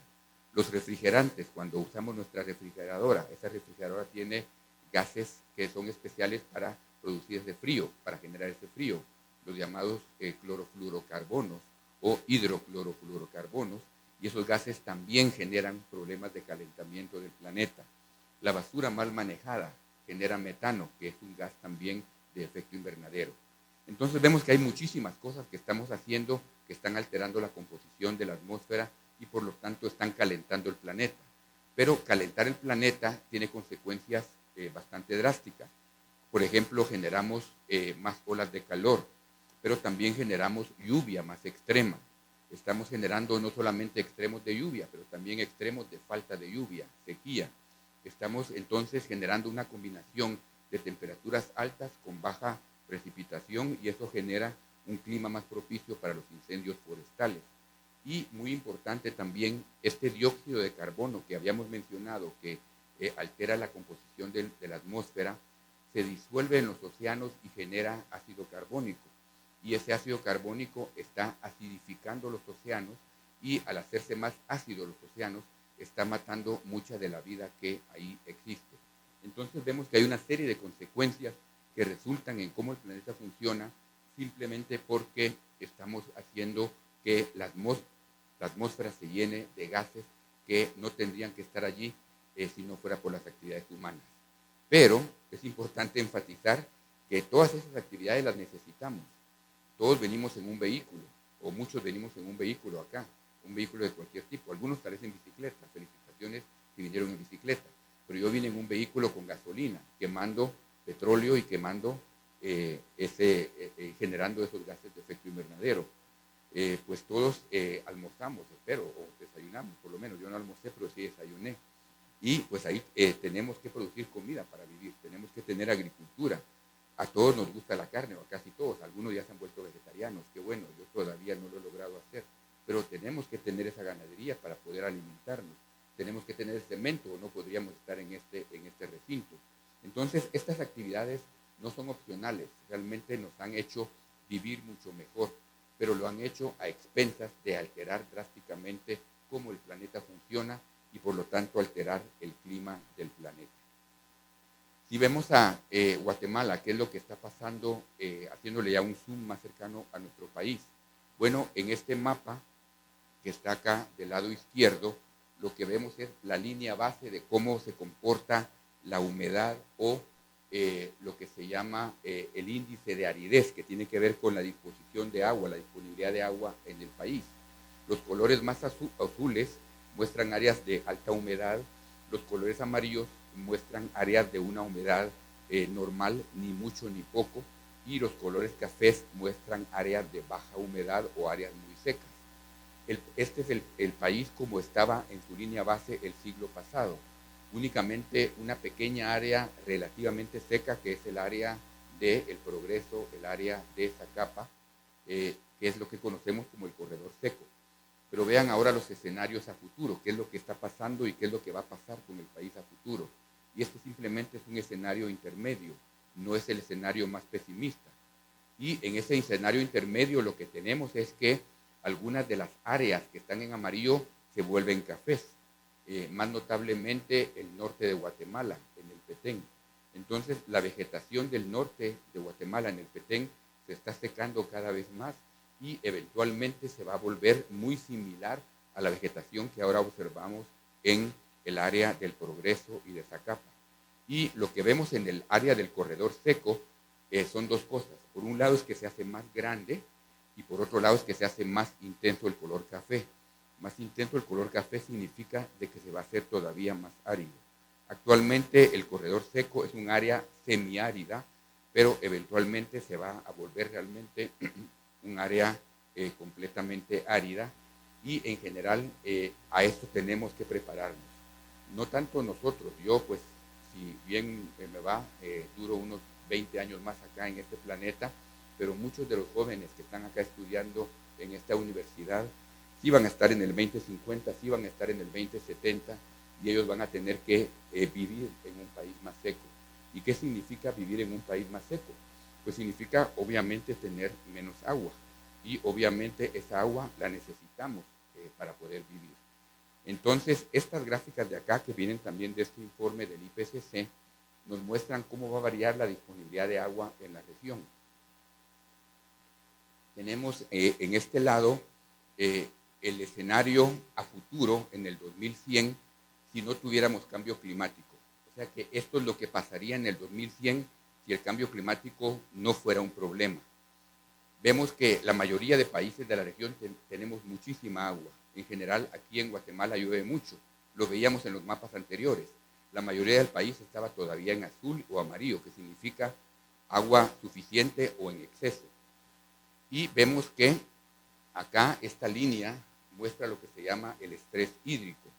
Speaker 6: Los refrigerantes, cuando usamos nuestra refrigeradora, esa refrigeradora tiene gases que son especiales para producir ese frío, para generar ese frío, los llamados clorofluorocarbonos o hidroclorofluorocarbonos, y esos gases también generan problemas de calentamiento del planeta. La basura mal manejada genera metano, que es un gas también de efecto invernadero. Entonces vemos que hay muchísimas cosas que estamos haciendo que están alterando la composición de la atmósfera y por lo tanto están calentando el planeta. Pero calentar el planeta tiene consecuencias bastante drásticas. Por ejemplo, generamos más olas de calor, pero también generamos lluvia más extrema. Estamos generando no solamente extremos de lluvia, pero también extremos de falta de lluvia, sequía. Estamos entonces generando una combinación de temperaturas altas con baja precipitación y eso genera un clima más propicio para los incendios forestales. Y muy importante también este dióxido de carbono que habíamos mencionado que altera la composición de la atmósfera, se disuelve en los océanos y genera ácido carbónico. y ese ácido carbónico está acidificando los océanos y al hacerse más ácidos los océanos, está matando mucha de la vida que ahí existe. Entonces vemos que hay una serie de consecuencias que resultan en cómo el planeta funciona simplemente porque estamos haciendo que la atmósfera se llene de gases que no tendrían que estar allí si no fuera por las actividades humanas. Pero es importante enfatizar que todas esas actividades las necesitamos. Todos venimos en un vehículo, o muchos venimos en un vehículo acá, un vehículo de cualquier tipo. Algunos tal vez en bicicleta, felicitaciones si vinieron en bicicleta, pero yo vine en un vehículo con gasolina, quemando petróleo y quemando, generando esos gases de efecto invernadero. Pues todos almorzamos, espero, o desayunamos, por lo menos yo no almorcé, pero sí desayuné. Y pues ahí tenemos que producir comida para vivir, tenemos que tener agricultura. A todos nos gusta la carne, o a casi todos, algunos ya se han vuelto vegetarianos, qué bueno, yo todavía no lo he logrado hacer, pero tenemos que tener esa ganadería para poder alimentarnos, tenemos que tener cemento o no podríamos estar en este recinto. Entonces, estas actividades no son opcionales, realmente nos han hecho vivir mucho mejor, pero lo han hecho a expensas de alterar drásticamente cómo el planeta funciona y por lo tanto alterar el clima del planeta. Si vemos a Guatemala, ¿qué es lo que está pasando, haciéndole ya un zoom más cercano a nuestro país? Bueno, en este mapa que está acá del lado izquierdo, lo que vemos es la línea base de cómo se comporta la humedad o lo que se llama el índice de aridez, que tiene que ver con la disposición de agua, la disponibilidad de agua en el país. Los colores más azules muestran áreas de alta humedad, los colores amarillos muestran áreas de una humedad normal, ni mucho ni poco, y los colores cafés muestran áreas de baja humedad o áreas muy secas. Este es el país como estaba en su línea base el siglo pasado. Únicamente una pequeña área relativamente seca, que es el área del Progreso, el área de Zacapa, que es lo que conocemos como el corredor seco. Pero vean ahora los escenarios a futuro, qué es lo que está pasando y qué es lo que va a pasar con el país a futuro. Y esto simplemente es un escenario intermedio, no es el escenario más pesimista. Y en ese escenario intermedio lo que tenemos es que algunas de las áreas que están en amarillo se vuelven cafés, más notablemente el norte de Guatemala, en el Petén. Entonces la vegetación del norte de Guatemala, en el Petén, se está secando cada vez más y eventualmente se va a volver muy similar a la vegetación que ahora observamos en el área del Progreso y de Zacapa. Y lo que vemos en el área del corredor seco son dos cosas. Por un lado es que se hace más grande y por otro lado es que se hace más intenso el color café. Más intenso el color café significa de que se va a hacer todavía más árido. Actualmente el corredor seco es un área semiárida, pero eventualmente se va a volver realmente un área completamente árida y en general a esto tenemos que prepararnos. No tanto nosotros, yo pues si bien me va, duro unos 20 años más acá en este planeta, pero muchos de los jóvenes que están acá estudiando en esta universidad sí van a estar en el 2050, sí van a estar en el 2070 y ellos van a tener que vivir en un país más seco. ¿Y qué significa vivir en un país más seco? Pues significa obviamente tener menos agua y obviamente esa agua la necesitamos para poder vivir. Entonces, estas gráficas de acá que vienen también de este informe del IPCC nos muestran cómo va a variar la disponibilidad de agua en la región. Tenemos en este lado el escenario a futuro en el 2100 si no tuviéramos cambio climático. O sea que esto es lo que pasaría en el 2100 si el cambio climático no fuera un problema. Vemos que la mayoría de países de la región tenemos muchísima agua. En general, aquí en Guatemala llueve mucho. Lo veíamos en los mapas anteriores. La mayoría del país estaba todavía en azul o amarillo, que significa agua suficiente o en exceso. Y vemos que acá esta línea muestra lo que se llama el estrés hídrico.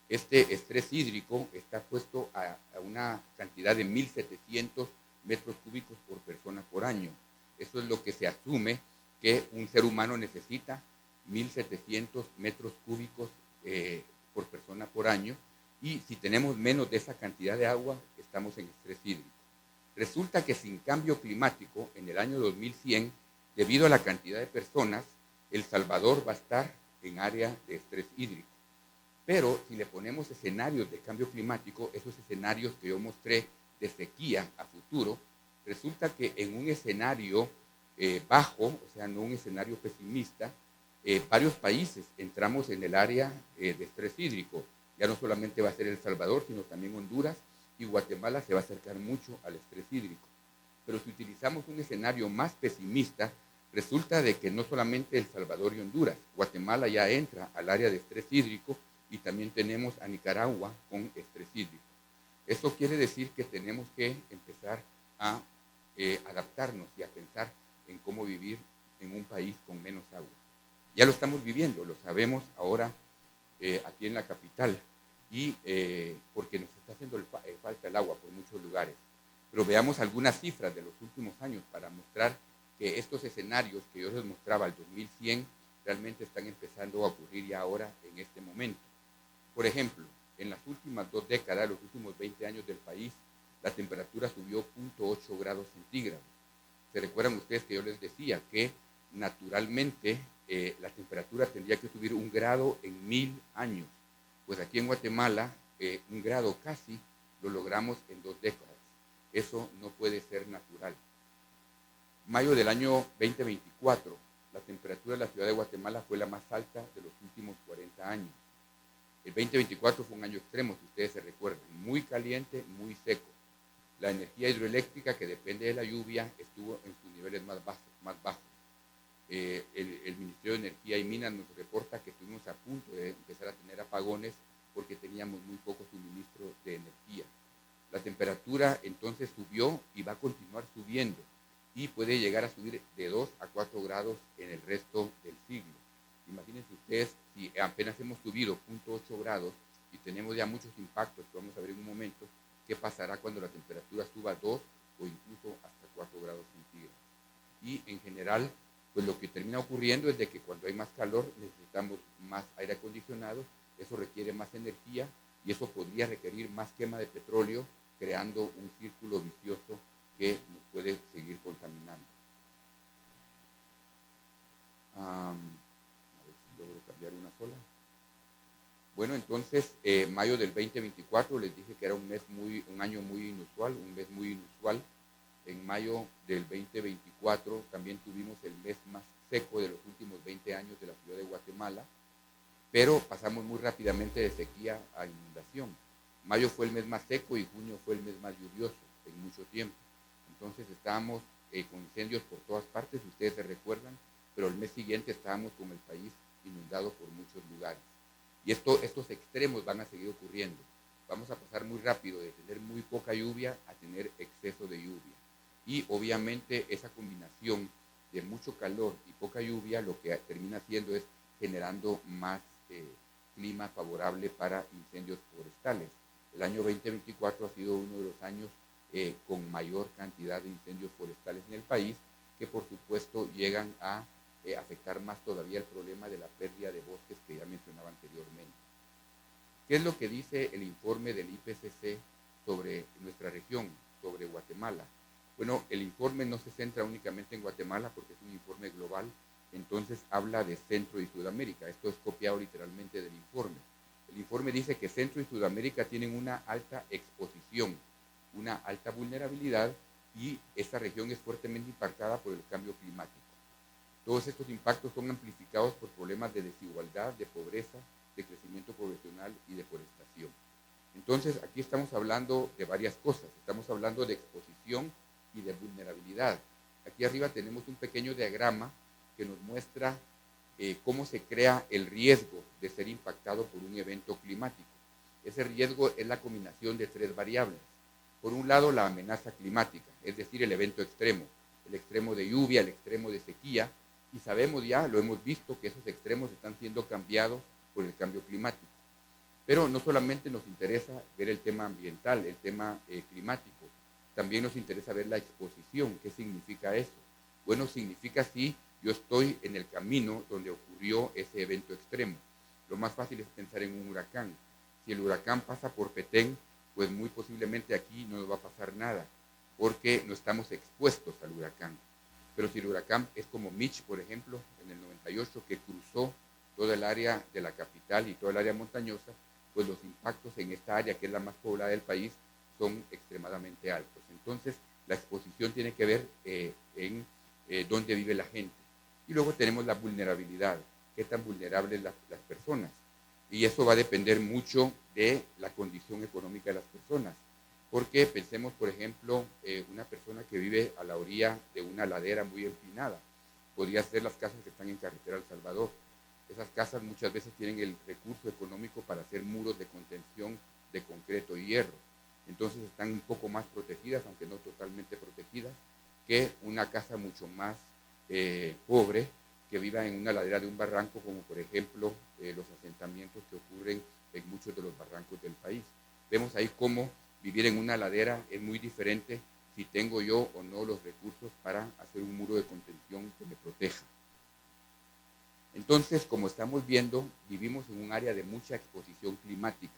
Speaker 6: Este estrés hídrico está puesto a una cantidad de 1.700 metros cúbicos por persona por año. Eso es lo que se asume que un ser humano necesita, 1.700 metros cúbicos por persona por año, y si tenemos menos de esa cantidad de agua, estamos en estrés hídrico. Resulta que sin cambio climático, en el año 2100, Debido a la cantidad de personas, El Salvador va a estar en área de estrés hídrico. Pero si le ponemos escenarios de cambio climático, esos escenarios que yo mostré de sequía a futuro, resulta que en un escenario bajo, o sea, no un escenario pesimista, varios países entramos en el área de estrés hídrico. Ya no solamente va a ser El Salvador, sino también Honduras, y Guatemala se va a acercar mucho al estrés hídrico. Pero si utilizamos un escenario más pesimista, resulta de que no solamente El Salvador y Honduras, Guatemala ya entra al área de estrés hídrico y también tenemos a Nicaragua con estrés hídrico. Eso quiere decir que tenemos que empezar a adaptarnos y a pensar en cómo vivir en un país con menos agua. Ya lo estamos viviendo, lo sabemos ahora aquí en la capital, y porque nos está haciendo falta el agua por muchos lugares. Pero veamos algunas cifras de los últimos años para mostrar que estos escenarios que yo les mostraba al 2100 realmente están empezando a ocurrir ya ahora en este momento. Por ejemplo, en las últimas 2 décadas, los últimos 20 años del país, la temperatura subió 0.8 grados centígrados. ¿Se recuerdan ustedes que yo les decía que naturalmente la temperatura tendría que subir 1 grado en 1000 años? Pues aquí en Guatemala, 1 grado casi lo logramos en 2 décadas. Eso no puede ser natural. Mayo del año 2024, la temperatura de la ciudad de Guatemala fue la más alta de los últimos 40 años. El 2024 fue un año extremo, si ustedes se recuerdan, muy caliente, muy seco. La energía hidroeléctrica, que depende de la lluvia, estuvo en sus niveles más bajos. El Ministerio de Energía y Minas nos reporta que estuvimos a punto de empezar a tener apagones porque teníamos muy poco suministro de energía. La temperatura entonces subió y va a continuar subiendo y puede llegar a subir de 2 a 4 grados en el resto del siglo. Imagínense ustedes, si apenas hemos subido 0.8 grados y tenemos ya muchos impactos que vamos a ver en un momento, ¿qué pasará cuando la temperatura suba a 2 o incluso hasta 4 grados centígrados? Y en general, pues lo que termina ocurriendo es de que cuando hay más calor necesitamos más aire acondicionado, eso requiere más energía y eso podría requerir más quema de petróleo, creando un círculo vicioso que nos puede seguir contaminando. A ver si logro cambiar una sola. Bueno, entonces, mayo del 2024, les dije que era un año muy inusual, un mes muy inusual. En mayo del 2024 también tuvimos el mes más seco de los últimos 20 años de la ciudad de Guatemala, pero pasamos muy rápidamente de sequía a inundación. Mayo fue el mes más seco y junio fue el mes más lluvioso en mucho tiempo. Entonces estábamos con incendios por todas partes, ustedes se recuerdan, pero el mes siguiente estábamos con el país inundado por muchos lugares. Y estos extremos van a seguir ocurriendo. Vamos a pasar muy rápido de tener muy poca lluvia a tener exceso de lluvia. Y obviamente esa combinación de mucho calor y poca lluvia lo que termina haciendo es generando más clima favorable para incendios forestales. El año 2024 ha sido uno de los años con mayor cantidad de incendios forestales en el país, que por supuesto llegan a afectar más todavía el problema de la pérdida de bosques que ya mencionaba anteriormente. ¿Qué es lo que dice el informe del IPCC sobre nuestra región, sobre Guatemala? Bueno, el informe no se centra únicamente en Guatemala porque es un informe global, entonces habla de Centro y Sudamérica. Esto es copiado literalmente del informe. El informe dice que Centro y Sudamérica tienen una alta exposición, una alta vulnerabilidad y esta región es fuertemente impactada por el cambio climático. Todos estos impactos son amplificados por problemas de desigualdad, de pobreza, de crecimiento poblacional y deforestación. Entonces, aquí estamos hablando de varias cosas. Estamos hablando de exposición y de vulnerabilidad. Aquí arriba tenemos un pequeño diagrama que nos muestra cómo se crea el riesgo de ser impactado por un evento climático. Ese riesgo es la combinación de 3 variables. Por un lado, la amenaza climática, es decir, el evento extremo, el extremo de lluvia, el extremo de sequía, y sabemos ya, lo hemos visto, que esos extremos están siendo cambiados por el cambio climático. Pero no solamente nos interesa ver el tema ambiental, el tema climático, también nos interesa ver la exposición. ¿Qué significa eso? Bueno, significa si yo estoy en el camino donde ocurrió ese evento extremo. Lo más fácil es pensar en un huracán. Si el huracán pasa por Petén, pues muy posiblemente aquí no nos va a pasar nada, porque no estamos expuestos al huracán. pero si el huracán es como Mitch, por ejemplo, en el 98, que cruzó toda el área de la capital y toda el área montañosa, pues los impactos en esta área, que es la más poblada del país, son extremadamente altos. Entonces, la exposición tiene que ver en dónde vive la gente. Y luego tenemos la vulnerabilidad, qué tan vulnerables las personas. Y eso va a depender mucho de la condición económica de las personas. Porque pensemos, por ejemplo, una persona que vive a la orilla de una ladera muy empinada, podría ser las casas que están en carretera El Salvador. Esas casas muchas veces tienen el recurso económico para hacer muros de contención de concreto y hierro. Entonces están un poco más protegidas, aunque no totalmente protegidas, que una casa mucho más pobre que viva en una ladera de un barranco, como por ejemplo los asentamientos que ocurren en muchos de los barrancos del país. Vemos ahí cómo vivir en una ladera es muy diferente si tengo yo o no los recursos para hacer un muro de contención que me proteja. Entonces, como estamos viendo, vivimos en un área de mucha exposición climática.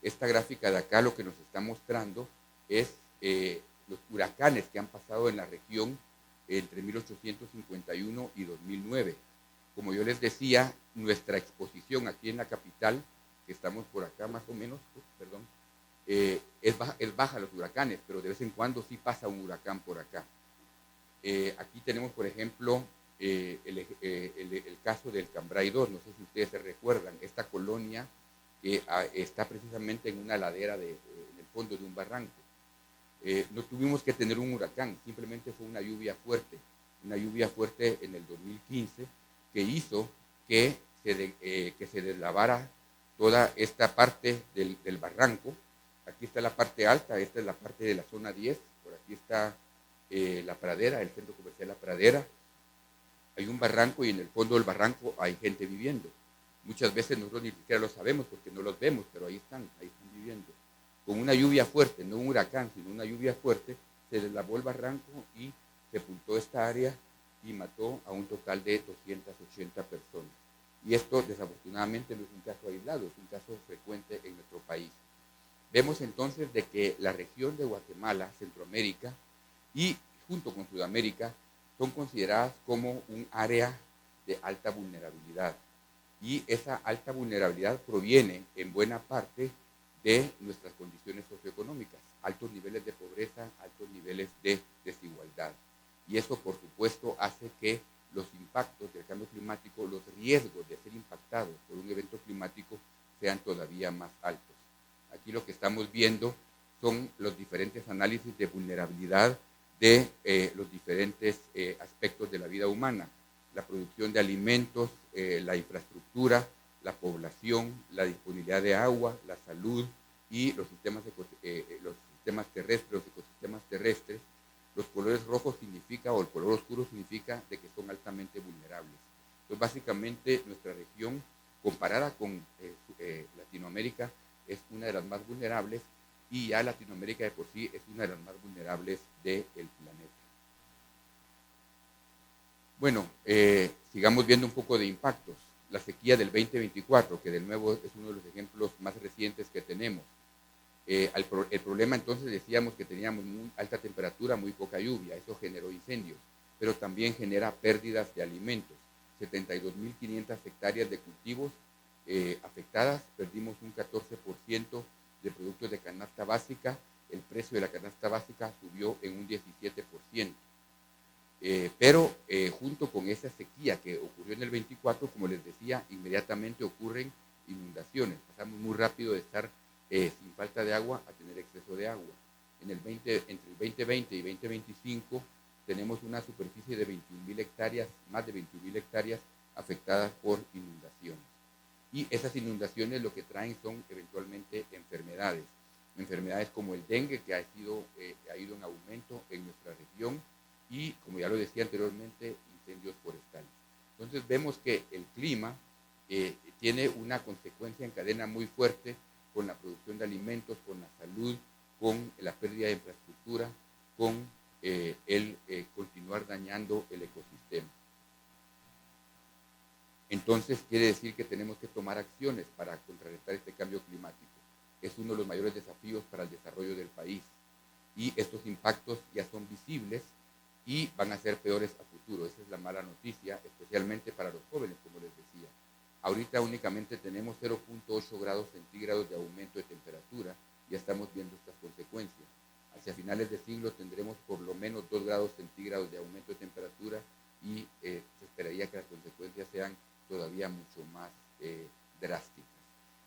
Speaker 6: Esta gráfica de acá lo que nos está mostrando es los huracanes que han pasado en la región entre 1851 y 2009. Como yo les decía, nuestra exposición aquí en la capital, que estamos por acá más o menos, es baja los huracanes, pero de vez en cuando sí pasa un huracán por acá. Aquí tenemos, por ejemplo, el caso del Cambrai 2, no sé si ustedes se recuerdan, esta colonia que está precisamente en una ladera en el fondo de un barranco. No tuvimos que tener un huracán, simplemente fue una lluvia fuerte en el 2015 que hizo que se deslavara toda esta parte del barranco. Aquí está la parte alta, esta es la parte de la zona 10, por aquí está la pradera, el centro comercial La Pradera. Hay un barranco y en el fondo del barranco hay gente viviendo. Muchas veces nosotros ni siquiera lo sabemos porque no los vemos, pero ahí están viviendo. Con una lluvia fuerte, no un huracán, sino una lluvia fuerte, se deslavó el barranco y sepultó esta área y mató a un total de 280 personas. Y esto desafortunadamente no es un caso aislado, es un caso frecuente en nuestro país. Vemos entonces de que la región de Guatemala, Centroamérica y junto con Sudamérica son consideradas como un área de alta vulnerabilidad. Y esa alta vulnerabilidad proviene en buena parte de nuestras condiciones socioeconómicas, altos niveles de pobreza, altos niveles de desigualdad. Y eso, por supuesto, hace que los impactos del cambio climático, los riesgos de ser impactados por un evento climático sean todavía más altos. Aquí lo que estamos viendo son los diferentes análisis de vulnerabilidad de los diferentes aspectos de la vida humana, la producción de alimentos, la infraestructura, la población, la disponibilidad de agua, la salud y los sistemas terrestres, los ecosistemas terrestres. Los colores rojos significa, o el color oscuro significa de que son altamente vulnerables. Entonces, básicamente, nuestra región, comparada con Latinoamérica, es una de las más vulnerables y ya Latinoamérica de por sí es una de las más vulnerables del planeta. Bueno, sigamos viendo un poco de impactos. La sequía del 2024, que de nuevo es uno de los ejemplos más recientes que tenemos. El problema entonces decíamos que teníamos muy alta temperatura, muy poca lluvia, eso generó incendios, pero también genera pérdidas de alimentos. 72.500 hectáreas de cultivos afectadas, perdimos un 14% de productos de canasta básica, el precio de la canasta básica subió en un 17%. Pero junto con esa sequía que ocurrió en el 24, como les decía, inmediatamente ocurren inundaciones. Pasamos muy rápido de estar sin falta de agua a tener exceso de agua. Entre el 2020 y 2025 tenemos una superficie de 21.000 hectáreas, más de 21.000 hectáreas afectadas por inundaciones. Y esas inundaciones lo que traen son eventualmente enfermedades. Enfermedades como el dengue, que ha ido en aumento en nuestra región, y, como ya lo decía anteriormente, incendios forestales. Entonces vemos que el clima tiene una consecuencia en cadena muy fuerte con la producción de alimentos, con la salud, con la pérdida de infraestructura, con el continuar dañando el ecosistema. Entonces quiere decir que tenemos que tomar acciones para contrarrestar este cambio climático. Es uno de los mayores desafíos para el desarrollo del país. Y estos impactos ya son visibles y van a ser peores a futuro. Esa es la mala noticia, especialmente para los jóvenes, como les decía. Ahorita únicamente tenemos 0.8 grados centígrados de aumento de temperatura, ya estamos viendo estas consecuencias. Hacia finales de siglo tendremos por lo menos 2 grados centígrados de aumento de temperatura y se esperaría que las consecuencias sean todavía mucho más drásticas.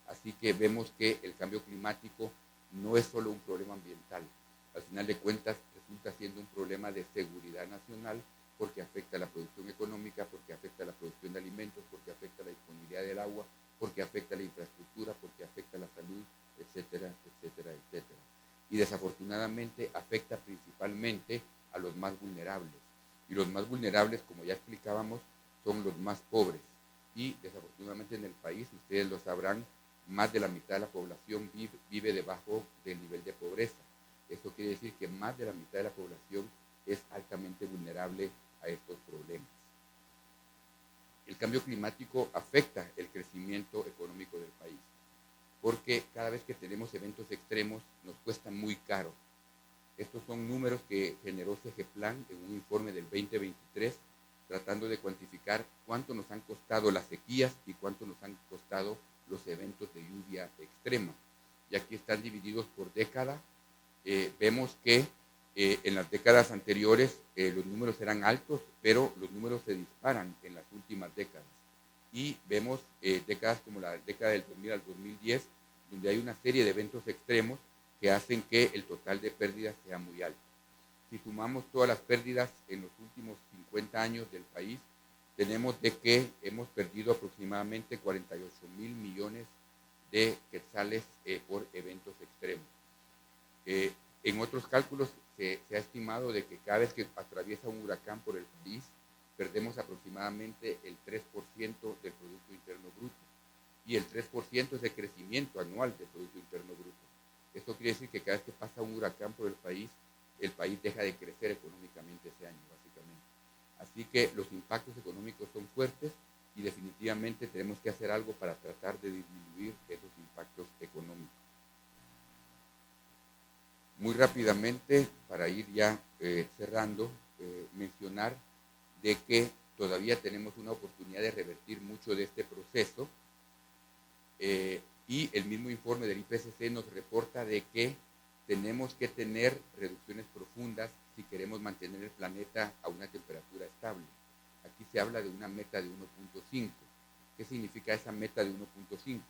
Speaker 6: Así que vemos que el cambio climático no es solo un problema ambiental. Al final de cuentas resulta siendo un problema de seguridad nacional porque afecta a la producción económica, porque afecta a la producción de alimentos, porque afecta a la disponibilidad del agua, porque afecta a la infraestructura, porque afecta a la salud, etcétera, etcétera, etcétera. Y desafortunadamente afecta principalmente a los más vulnerables. Y los más vulnerables, como ya explicábamos, son los más pobres. Y desafortunadamente en el país, ustedes lo sabrán, más de la mitad de la población vive debajo del nivel de pobreza. Esto quiere decir que más de la mitad de la población es altamente vulnerable a estos problemas. El cambio climático afecta el crecimiento económico del país, porque cada vez que tenemos eventos extremos nos cuesta muy caro. Estos son números que generó CGPLAN en un informe del 2023, tratando de cuantificar cuánto nos han costado las sequías y cuánto nos han costado los eventos de lluvia extrema. Y aquí están divididos por década. Vemos que en las décadas anteriores los números eran altos, pero los números se disparan en las últimas décadas. Y vemos décadas como la década del 2000 al 2010, donde hay una serie de eventos extremos que hacen que el total de pérdidas sea muy alto. Si sumamos todas las pérdidas en los últimos 50 años del país, tenemos de que hemos perdido aproximadamente 48.000 millones de quetzales por eventos extremos. En otros cálculos se ha estimado de que cada vez que atraviesa un huracán por el país, perdemos aproximadamente el 3% del Producto Interno Bruto. Y el 3% es el crecimiento anual del Producto Interno Bruto. Esto quiere decir que cada vez que pasa un huracán por el país deja de crecer económicamente ese año, básicamente. Así que los impactos económicos son fuertes y definitivamente tenemos que hacer algo para tratar de disminuir esos impactos económicos. Muy rápidamente, para ir ya cerrando, mencionar de que todavía tenemos una oportunidad de revertir mucho de este proceso y el mismo informe del IPCC nos reporta de que tenemos que tener reducciones profundas si queremos mantener el planeta a una temperatura estable. Aquí se habla de una meta de 1.5. ¿Qué significa esa meta de 1.5?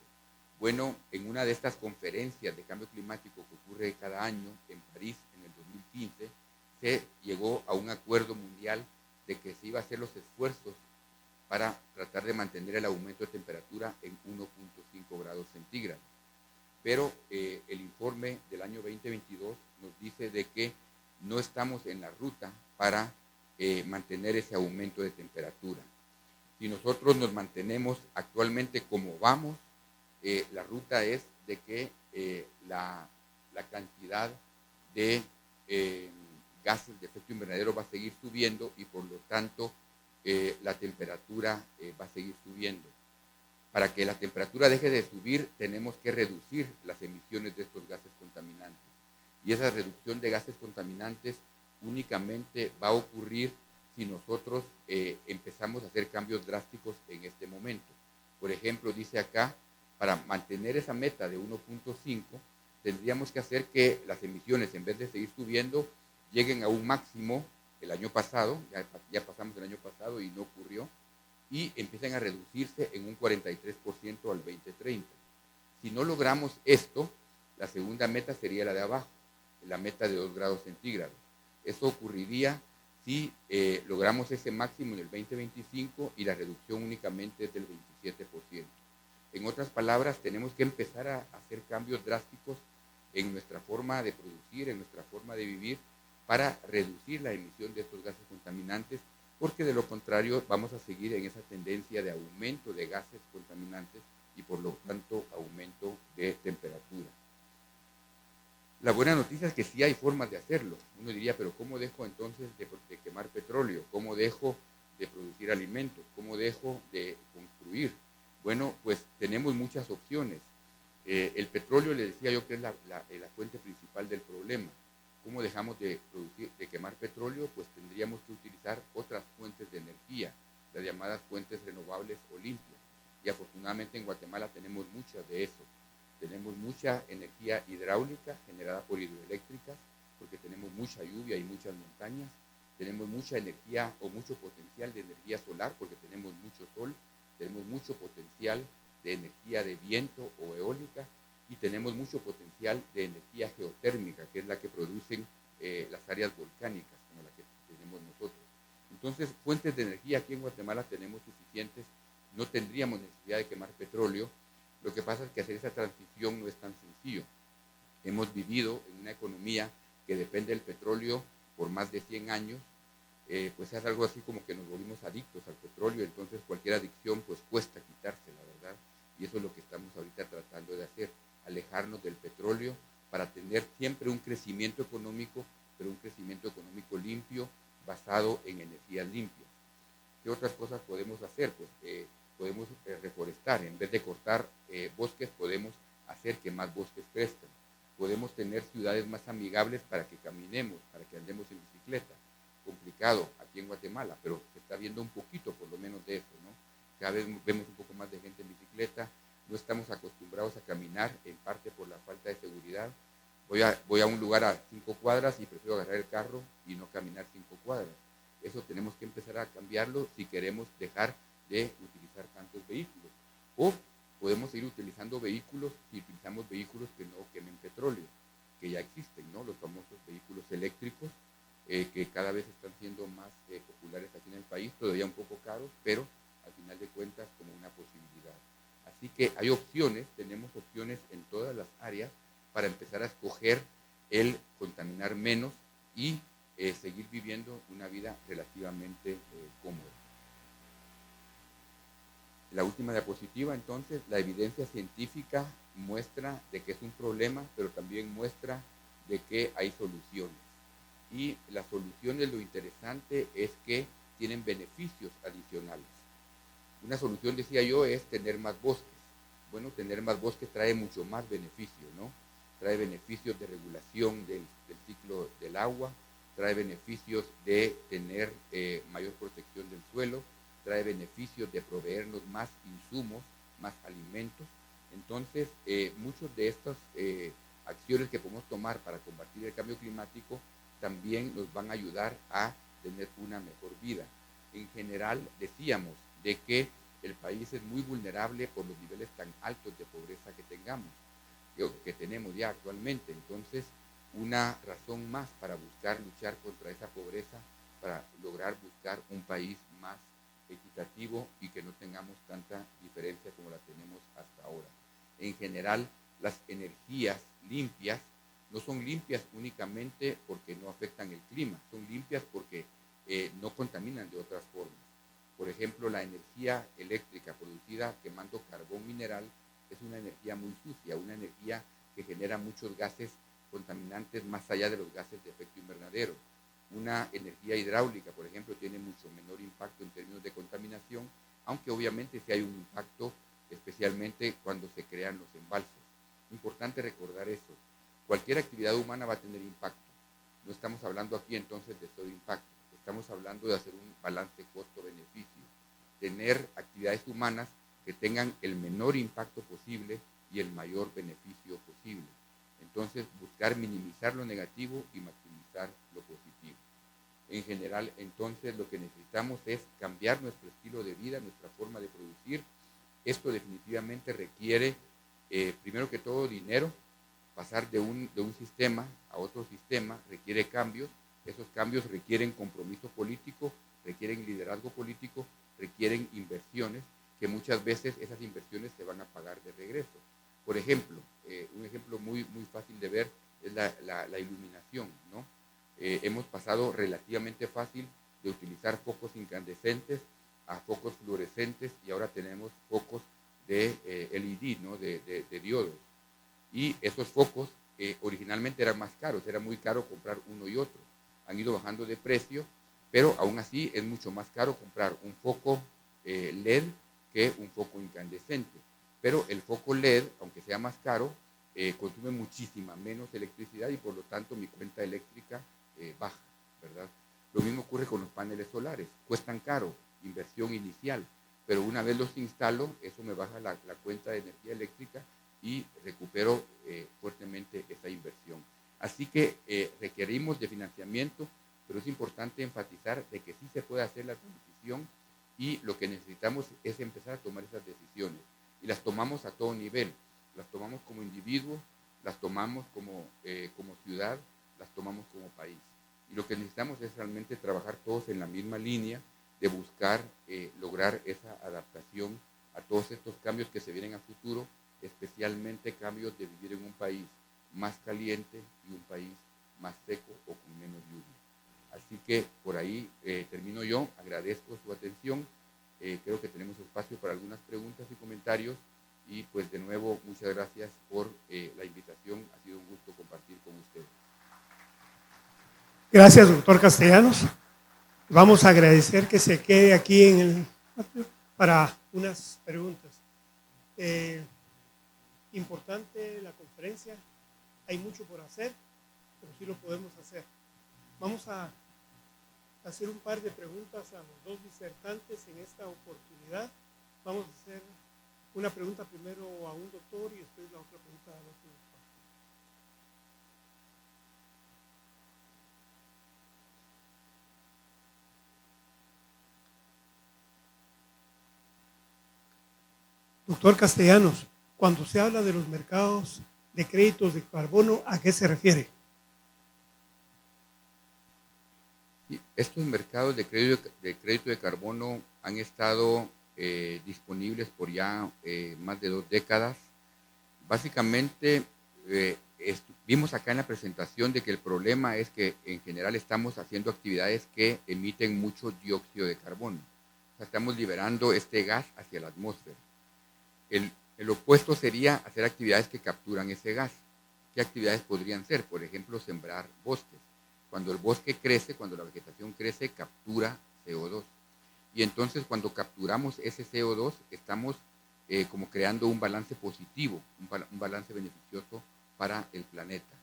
Speaker 6: Bueno, en una de estas conferencias de cambio climático que ocurre cada año en París en el 2015, se llegó a un acuerdo mundial de que se iba a hacer los esfuerzos para tratar de mantener el aumento de temperatura en 1.5 grados centígrados. Pero el informe del año 2022 nos dice de que no estamos en la ruta para mantener ese aumento de temperatura. Si nosotros nos mantenemos actualmente como vamos, la ruta es de que la cantidad de gases de efecto invernadero va a seguir subiendo y por lo tanto la temperatura va a seguir subiendo. Para que la temperatura deje de subir, tenemos que reducir las emisiones de estos gases contaminantes. Y esa reducción de gases contaminantes únicamente va a ocurrir si nosotros empezamos a hacer cambios drásticos en este momento. Por ejemplo, dice acá, para mantener esa meta de 1.5, tendríamos que hacer que las emisiones, en vez de seguir subiendo, lleguen a un máximo el año pasado, ya pasamos el año pasado y no ocurrió, y empiezan a reducirse en un 43% al 2030. Si no logramos esto, la segunda meta sería la de abajo, la meta de 2 grados centígrados. Eso ocurriría si logramos ese máximo en el 2025 y la reducción únicamente es del 27%. En otras palabras, tenemos que empezar a hacer cambios drásticos en nuestra forma de producir, en nuestra forma de vivir, para reducir la emisión de estos gases contaminantes, porque de lo contrario vamos a seguir en esa tendencia de aumento de gases contaminantes y por lo tanto aumento de temperatura. La buena noticia es que sí hay formas de hacerlo. Uno diría, pero ¿cómo dejo entonces de quemar petróleo? ¿Cómo dejo de producir alimentos? ¿Cómo dejo de construir? Bueno, pues tenemos muchas opciones. El petróleo, le decía yo, que es la fuente principal del problema. ¿Cómo dejamos de quemar petróleo? Pues tendríamos que utilizar otras fuentes de energía, las llamadas fuentes renovables o limpias. Y afortunadamente en Guatemala tenemos muchas de eso. Tenemos mucha energía hidráulica generada por hidroeléctricas, porque tenemos mucha lluvia y muchas montañas. Tenemos mucha energía o mucho potencial de energía solar, porque tenemos mucho sol. Tenemos mucho potencial de energía de viento o eólica, y tenemos mucho potencial de energía geotérmica, que es la que producen las áreas volcánicas, como la que tenemos nosotros. Entonces, fuentes de energía aquí en Guatemala tenemos suficientes, no tendríamos necesidad de quemar petróleo. Lo que pasa es que hacer esa transición no es tan sencillo. Hemos vivido en una economía que depende del petróleo por más de 100 años, pues es algo así como que nos volvimos adictos al petróleo, entonces cualquier adicción pues cuesta quitársela, ¿verdad? Y eso es lo que estamos ahorita tratando de hacer, alejarnos del petróleo para tener siempre un crecimiento económico, pero un crecimiento económico limpio, basado en energías limpias. ¿Qué otras cosas podemos hacer? Pues podemos reforestar. En vez de cortar bosques, podemos hacer que más bosques crezcan. Podemos tener ciudades más amigables para que caminemos, para que andemos en bicicleta. Complicado aquí en Guatemala, pero se está viendo un poquito por lo menos de eso, ¿no? Cada vez vemos un poco más de gente en bicicleta. No estamos acostumbrados a caminar, en parte por la falta de seguridad. Voy a un lugar a 5 cuadras y prefiero agarrar el carro y no caminar 5 cuadras. Eso tenemos que empezar a cambiarlo si queremos dejar de utilizar tantos vehículos. O podemos ir utilizando vehículos si utilizamos vehículos que no quemen petróleo, que ya existen, ¿no? Los famosos vehículos eléctricos, que cada vez están siendo más populares aquí en el país, todavía un poco caros, pero al final de cuentas como una posibilidad. Así que hay opciones, tenemos opciones en todas las áreas para empezar a escoger el contaminar menos y seguir viviendo una vida relativamente cómoda. La última diapositiva, entonces, la evidencia científica muestra de que es un problema, pero también muestra de que hay soluciones. Y las soluciones, lo interesante es que tienen beneficios adicionales. Una solución, decía yo, es tener más bosques. Bueno, tener más bosques trae mucho más beneficio, ¿no? Trae beneficios de regulación del ciclo del agua, trae beneficios de tener mayor protección del suelo, trae beneficios de proveernos más insumos, más alimentos. Entonces, muchas de estas acciones que podemos tomar para combatir el cambio climático también nos van a ayudar a tener una mejor vida. En general, decíamos de que el país es muy vulnerable por los niveles tan altos de pobreza que tenemos ya actualmente. Entonces, una razón más para buscar luchar contra esa pobreza, para lograr buscar un país más equitativo y que no tengamos tanta diferencia como la tenemos hasta ahora. En general, las energías limpias no son limpias únicamente porque no afectan el clima, son limpias porque no contaminan de otras formas. Por ejemplo, la energía eléctrica producida quemando carbón mineral es una energía muy sucia, una energía que genera muchos gases contaminantes más allá de los gases de efecto invernadero. Una energía hidráulica, por ejemplo, tiene mucho menor impacto en términos de contaminación, aunque obviamente sí hay un impacto, especialmente cuando se crean los embalses. Importante recordar eso. Cualquier actividad humana va a tener impacto. No estamos hablando aquí entonces de solo impacto. Estamos hablando de hacer un balance costo-beneficio. Tener actividades humanas que tengan el menor impacto posible y el mayor beneficio posible. Entonces, buscar minimizar lo negativo y maximizar lo positivo. En general, entonces, lo que necesitamos es cambiar nuestro estilo de vida, nuestra forma de producir. Esto definitivamente requiere, primero que todo, dinero. Pasar de un sistema a otro sistema requiere cambios. Esos cambios requieren compromiso político, requieren liderazgo político, requieren inversiones, que muchas veces esas inversiones se van a pagar de regreso. Por ejemplo, un ejemplo muy fácil de ver es la iluminación, ¿no? Hemos pasado relativamente fácil de utilizar focos incandescentes a focos fluorescentes y ahora tenemos focos de LED, ¿no? de diodos. Y esos focos originalmente eran más caros, era muy caro comprar uno y otro. Han ido bajando de precio, pero aún así es mucho más caro comprar un foco LED que un foco incandescente. Pero el foco LED, aunque sea más caro, consume muchísima menos electricidad y por lo tanto mi cuenta eléctrica baja, ¿verdad? Lo mismo ocurre con los paneles solares, cuestan caro, inversión inicial, pero una vez los instalo, eso me baja la cuenta de energía eléctrica y recupero fuertemente esa inversión. Así que requerimos de financiamiento, pero es importante enfatizar de que sí se puede hacer la transición y lo que necesitamos es empezar a tomar esas decisiones. Y las tomamos a todo nivel, las tomamos como individuos, las tomamos como ciudad, las tomamos como país. Y lo que necesitamos es realmente trabajar todos en la misma línea de buscar lograr esa adaptación a todos estos cambios que se vienen a futuro, especialmente cambios de vivir en un país más caliente y un país más seco o con menos lluvia. Así que por ahí termino yo, agradezco su atención, creo que tenemos espacio para algunas preguntas y comentarios y pues de nuevo muchas gracias por la invitación, ha sido un gusto compartir con ustedes.
Speaker 1: Gracias, doctor Castellanos. Vamos a agradecer que se quede aquí en el patio para unas preguntas. Importante la conferencia, hay mucho por hacer, pero sí lo podemos hacer. Vamos a hacer un par de preguntas a los dos disertantes en esta oportunidad. Vamos a hacer una pregunta primero a un doctor y después la otra pregunta al otro doctor. Doctor Castellanos, cuando se habla de los mercados de créditos de carbono, ¿a qué se refiere?
Speaker 6: Estos mercados de crédito de carbono han estado disponibles por ya más de 2 décadas. Básicamente, vimos acá en la presentación de que el problema es que en general estamos haciendo actividades que emiten mucho dióxido de carbono. O sea, estamos liberando este gas hacia la atmósfera. El opuesto sería hacer actividades que capturan ese gas. ¿Qué actividades podrían ser? Por ejemplo, sembrar bosques. Cuando el bosque crece, cuando la vegetación crece, captura CO2. Y entonces cuando capturamos ese CO2, estamos como creando un balance positivo, un balance beneficioso para el planeta.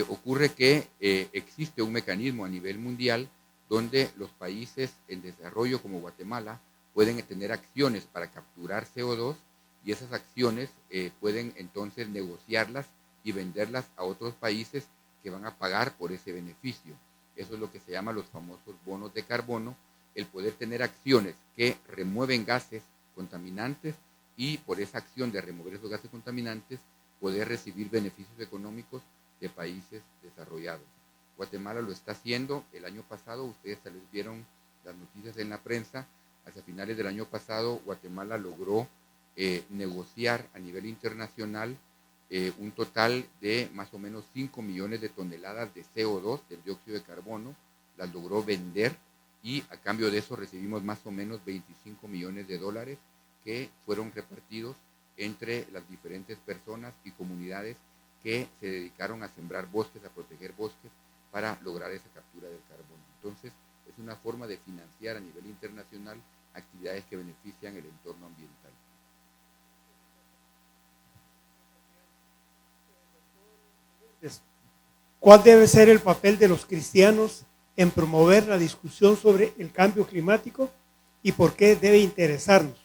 Speaker 6: Ocurre que existe un mecanismo a nivel mundial donde los países en desarrollo como Guatemala pueden tener acciones para capturar CO2 y esas acciones pueden entonces negociarlas y venderlas a otros países que van a pagar por ese beneficio. Eso es lo que se llama los famosos bonos de carbono, el poder tener acciones que remueven gases contaminantes y por esa acción de remover esos gases contaminantes poder recibir beneficios económicos de países desarrollados. Guatemala lo está haciendo. El año pasado, ustedes tal vez vieron las noticias en la prensa, hacia finales del año pasado Guatemala logró negociar a nivel internacional un total de más o menos 5 millones de toneladas de CO2, del dióxido de carbono, las logró vender y a cambio de eso recibimos más o menos 25 millones de dólares que fueron repartidos entre las diferentes personas y comunidades que se dedicaron a sembrar bosques, a proteger bosques para lograr esa captura del carbono. Entonces, es una forma de financiar a nivel internacional actividades que benefician el entorno ambiental.
Speaker 1: ¿Cuál debe ser el papel de los cristianos en promover la discusión sobre el cambio climático y por qué debe interesarnos?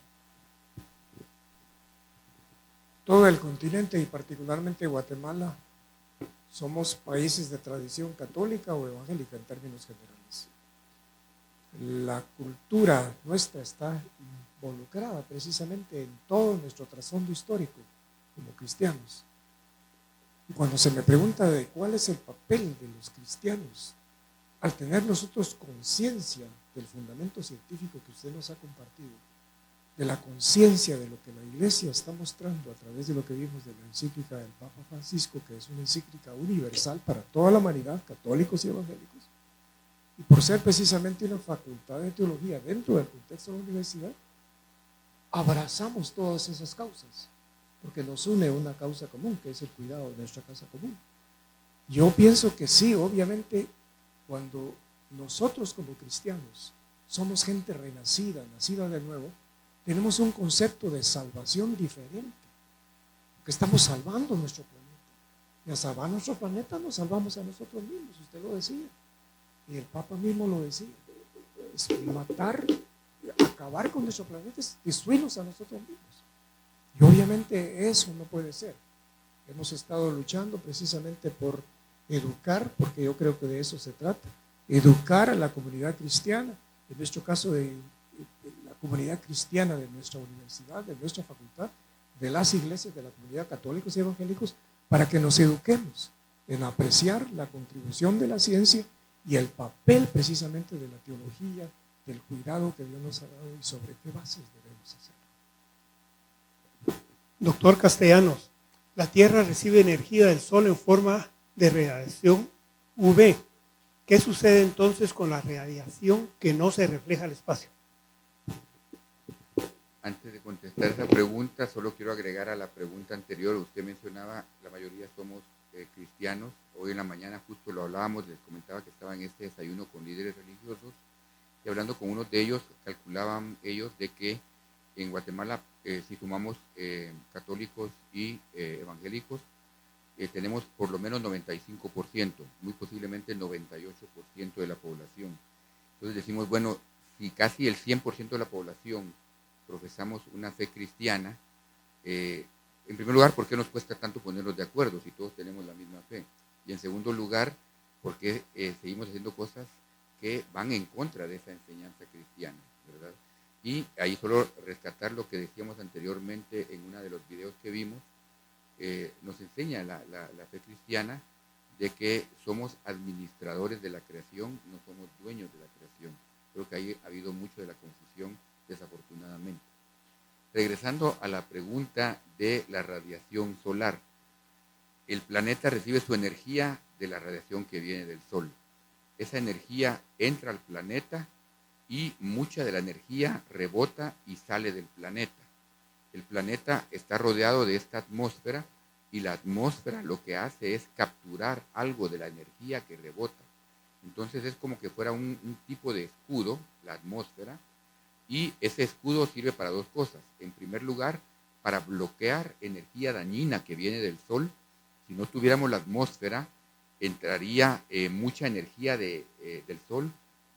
Speaker 2: Todo el continente y particularmente Guatemala somos países de tradición católica o evangélica en términos generales. La cultura nuestra está involucrada precisamente en todo nuestro trasfondo histórico como cristianos. Y cuando se me pregunta de cuál es el papel de los cristianos, al tener nosotros conciencia del fundamento científico que usted nos ha compartido, de la conciencia de lo que la Iglesia está mostrando a través de lo que vimos de la encíclica del Papa Francisco, que es una encíclica universal para toda la humanidad, católicos y evangélicos, y por ser precisamente una facultad de teología dentro del contexto de la universidad, abrazamos todas esas causas, porque nos une una causa común, que es el cuidado de nuestra casa común. Yo pienso que sí, obviamente, cuando nosotros como cristianos somos gente renacida, nacida de nuevo, tenemos un concepto de salvación diferente, porque estamos salvando nuestro planeta. Y a salvar nuestro planeta nos salvamos a nosotros mismos, usted lo decía. Y el Papa mismo lo decía. Es matar, acabar con nuestro planeta, es destruirnos a nosotros mismos. Y obviamente eso no puede ser. Hemos estado luchando precisamente por educar, porque yo creo que de eso se trata, educar a la comunidad cristiana, en nuestro caso de la comunidad cristiana de nuestra universidad, de nuestra facultad, de las iglesias, de la comunidad católicos y evangélicos, para que nos eduquemos en apreciar la contribución de la ciencia y el papel precisamente de la teología, del cuidado que Dios nos ha dado y sobre qué bases debemos hacer.
Speaker 1: Doctor Castellanos, la Tierra recibe energía del Sol en forma de radiación UV. ¿Qué sucede entonces con la radiación que no se refleja al espacio?
Speaker 6: Antes de contestar esa pregunta, solo quiero agregar a la pregunta anterior. Usted mencionaba, la mayoría somos cristianos. Hoy en la mañana justo lo hablábamos, les comentaba que estaba en este desayuno con líderes religiosos y hablando con unos de ellos, calculaban ellos de que en Guatemala, si sumamos católicos y evangélicos, tenemos por lo menos 95%, muy posiblemente el 98% de la población. Entonces decimos, bueno, si casi el 100% de la población profesamos una fe cristiana, en primer lugar, ¿por qué nos cuesta tanto ponernos de acuerdo si todos tenemos la misma fe? Y en segundo lugar, ¿por qué seguimos haciendo cosas que van en contra de esa enseñanza cristiana, ¿verdad? Y ahí solo rescatar lo que decíamos anteriormente en uno de los videos que vimos, nos enseña la fe cristiana de que somos administradores de la creación, no somos dueños de la creación. Creo que ahí ha habido mucho de la confusión, desafortunadamente. Regresando a la pregunta de la radiación solar, el planeta recibe su energía de la radiación que viene del Sol. Esa energía entra al planeta y mucha de la energía rebota y sale del planeta. El planeta está rodeado de esta atmósfera y la atmósfera lo que hace es capturar algo de la energía que rebota. Entonces es como que fuera un tipo de escudo, la atmósfera, y ese escudo sirve para dos cosas. En primer lugar, para bloquear energía dañina que viene del Sol. Si no tuviéramos la atmósfera, entraría mucha energía del Sol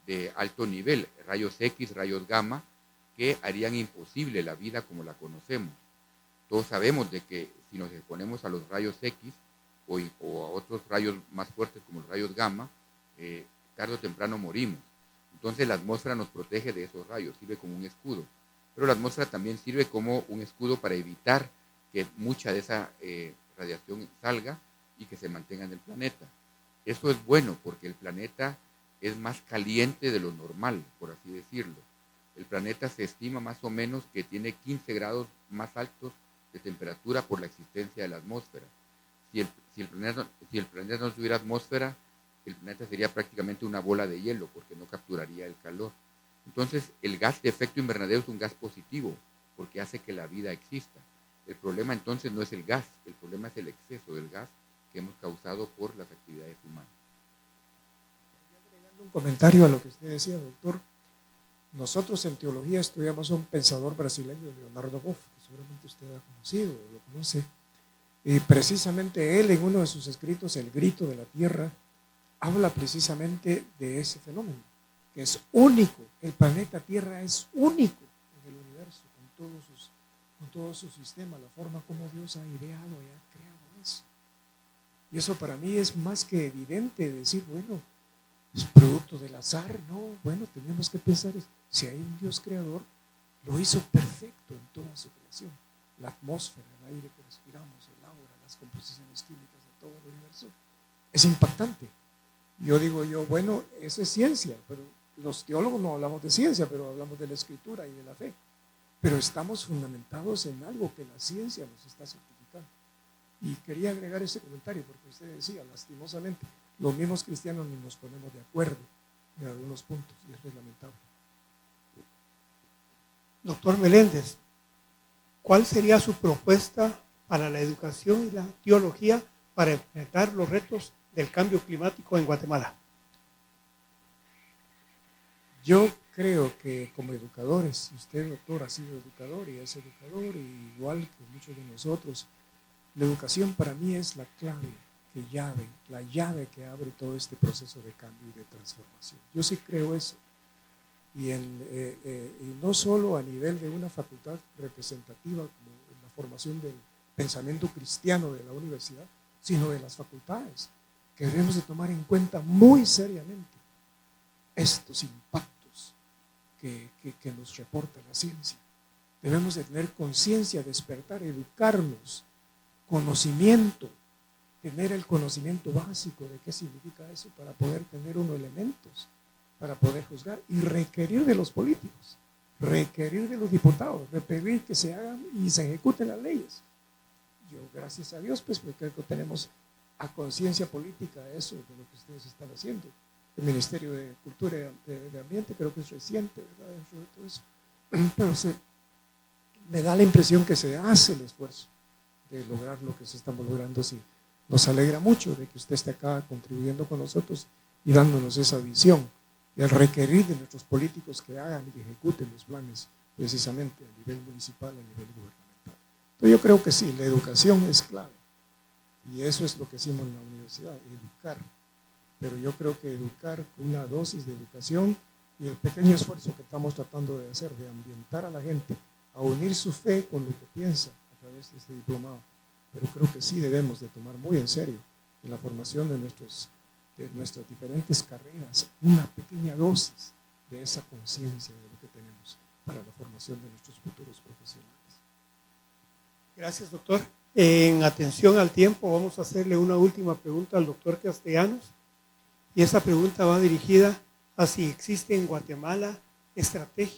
Speaker 6: de alto nivel, rayos X, rayos gamma, que harían imposible la vida como la conocemos. Todos sabemos de que si nos exponemos a los rayos X o a otros rayos más fuertes como los rayos gamma, tarde o temprano morimos. Entonces la atmósfera nos protege de esos rayos, sirve como un escudo. Pero la atmósfera también sirve como un escudo para evitar que mucha de esa radiación salga y que se mantenga en el planeta. Eso es bueno porque el planeta es más caliente de lo normal, por así decirlo. El planeta se estima más o menos que tiene 15 grados más altos de temperatura por la existencia de la atmósfera. Si el planeta no tuviera atmósfera, el planeta sería prácticamente una bola de hielo porque no capturaría el calor. Entonces, el gas de efecto invernadero es un gas positivo porque hace que la vida exista. El problema entonces no es el gas, el problema es el exceso del gas que hemos causado por las actividades humanas.
Speaker 2: Agregando un comentario a lo que usted decía, doctor, nosotros en teología estudiamos a un pensador brasileño, Leonardo Boff, que seguramente usted ha conocido o lo conoce, y precisamente él en uno de sus escritos, El grito de la tierra, habla precisamente de ese fenómeno, que es único. El planeta Tierra es único en el universo, con todo su sistema, la forma como Dios ha ideado y ha creado eso. Y eso para mí es más que evidente, decir, bueno, es producto del azar. No, bueno, tenemos que pensar, si hay un Dios creador, lo hizo perfecto en toda su creación. La atmósfera, el aire que respiramos, el aura, las composiciones químicas de todo el universo, es impactante. Yo digo bueno, eso es ciencia, pero los teólogos no hablamos de ciencia, pero hablamos de la escritura y de la fe. Pero estamos fundamentados en algo que la ciencia nos está certificando. Y quería agregar ese comentario porque usted decía, lastimosamente, los mismos cristianos ni nos ponemos de acuerdo en algunos puntos y eso es lamentable.
Speaker 1: Doctor Meléndez, ¿cuál sería su propuesta para la educación y la teología para enfrentar los retos del cambio climático en Guatemala?
Speaker 2: Yo creo que como educadores, usted, doctor, ha sido educador y es educador, y igual que muchos de nosotros, la educación para mí es la clave la llave que abre todo este proceso de cambio y de transformación. Yo sí creo eso. Y no solo a nivel de una facultad representativa como la formación del pensamiento cristiano de la universidad, sino de las facultades, que debemos de tomar en cuenta muy seriamente estos impactos que nos reporta la ciencia. Debemos de tener conciencia, despertar, educarnos, conocimiento, tener el conocimiento básico de qué significa eso para poder tener unos elementos, para poder juzgar y requerir de los políticos, requerir de los diputados, requerir que se hagan y se ejecuten las leyes. Yo, gracias a Dios, pues creo que tenemos a conciencia política eso de lo que ustedes están haciendo. El Ministerio de Cultura y de Ambiente creo que es reciente, ¿verdad? Dentro de todo eso. Pero me da la impresión que se hace el esfuerzo de lograr lo que se estamos logrando. Sí, nos alegra mucho de que usted esté acá contribuyendo con nosotros y dándonos esa visión y al requerir de nuestros políticos que hagan y ejecuten los planes precisamente a nivel municipal, a nivel gubernamental. Entonces yo creo que sí, la educación es clave y eso es lo que hicimos en la universidad, educar. Pero yo creo que educar con una dosis de educación y el pequeño esfuerzo que estamos tratando de hacer, de ambientar a la gente, a unir su fe con lo que piensa a través de este diplomado. Pero creo que sí debemos de tomar muy en serio en la formación de nuestras diferentes carreras, una pequeña dosis de esa conciencia de lo que tenemos para la formación de nuestros futuros profesionales.
Speaker 1: Gracias, doctor. En atención al tiempo, vamos a hacerle una última pregunta al doctor Castellanos. Y esa pregunta va dirigida a si existe en Guatemala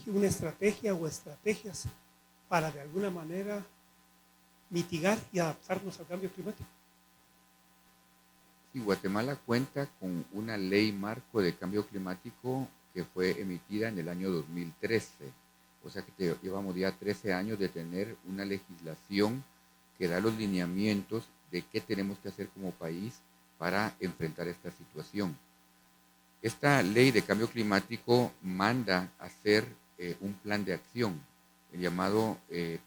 Speaker 1: una estrategia o estrategias para de alguna manera mitigar y adaptarnos al cambio climático.
Speaker 6: Sí, Guatemala cuenta con una ley marco de cambio climático que fue emitida en el año 2013. O sea que llevamos ya 13 años de tener una legislación que da los lineamientos de qué tenemos que hacer como país para enfrentar esta situación. Esta ley de cambio climático manda a hacer un plan de acción, el llamado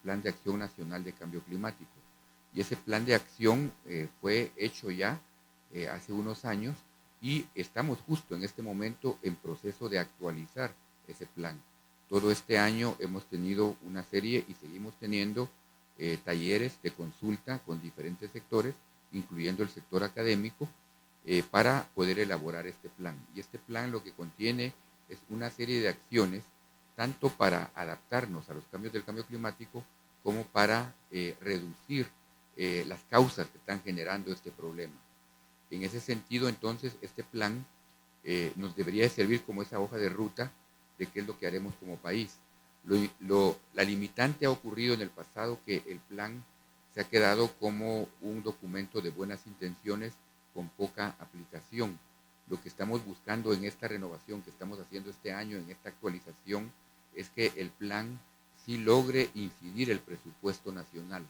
Speaker 6: Plan de Acción Nacional de Cambio Climático. Y ese plan de acción fue hecho ya hace unos años y estamos justo en este momento en proceso de actualizar ese plan. Todo este año hemos tenido una serie y seguimos teniendo talleres de consulta con diferentes sectores, incluyendo el sector académico, para poder elaborar este plan. Y este plan lo que contiene es una serie de acciones, tanto para adaptarnos a los cambios del cambio climático, como para reducir las causas que están generando este problema. En ese sentido, entonces, este plan nos debería servir como esa hoja de ruta de qué es lo que haremos como país. La limitante ha ocurrido en el pasado que el plan se ha quedado como un documento de buenas intenciones con poca aplicación. Lo que estamos buscando en esta renovación que estamos haciendo este año, en esta actualización, es que el plan sí logre incidir el presupuesto nacional,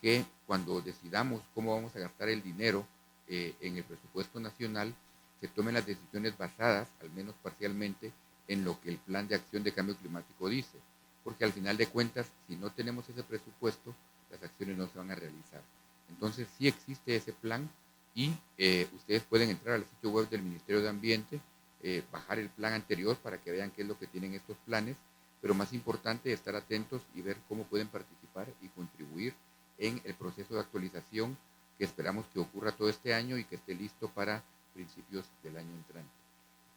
Speaker 6: que cuando decidamos cómo vamos a gastar el dinero en el presupuesto nacional, se tomen las decisiones basadas, al menos parcialmente, en lo que el plan de acción de cambio climático dice, porque al final de cuentas, si no tenemos ese presupuesto, las acciones no se van a realizar. Entonces sí existe ese plan y ustedes pueden entrar al sitio web del Ministerio de Ambiente, bajar el plan anterior para que vean qué es lo que tienen estos planes, pero más importante estar atentos y ver cómo pueden participar y contribuir en el proceso de actualización que esperamos que ocurra todo este año y que esté listo para principios del año entrante.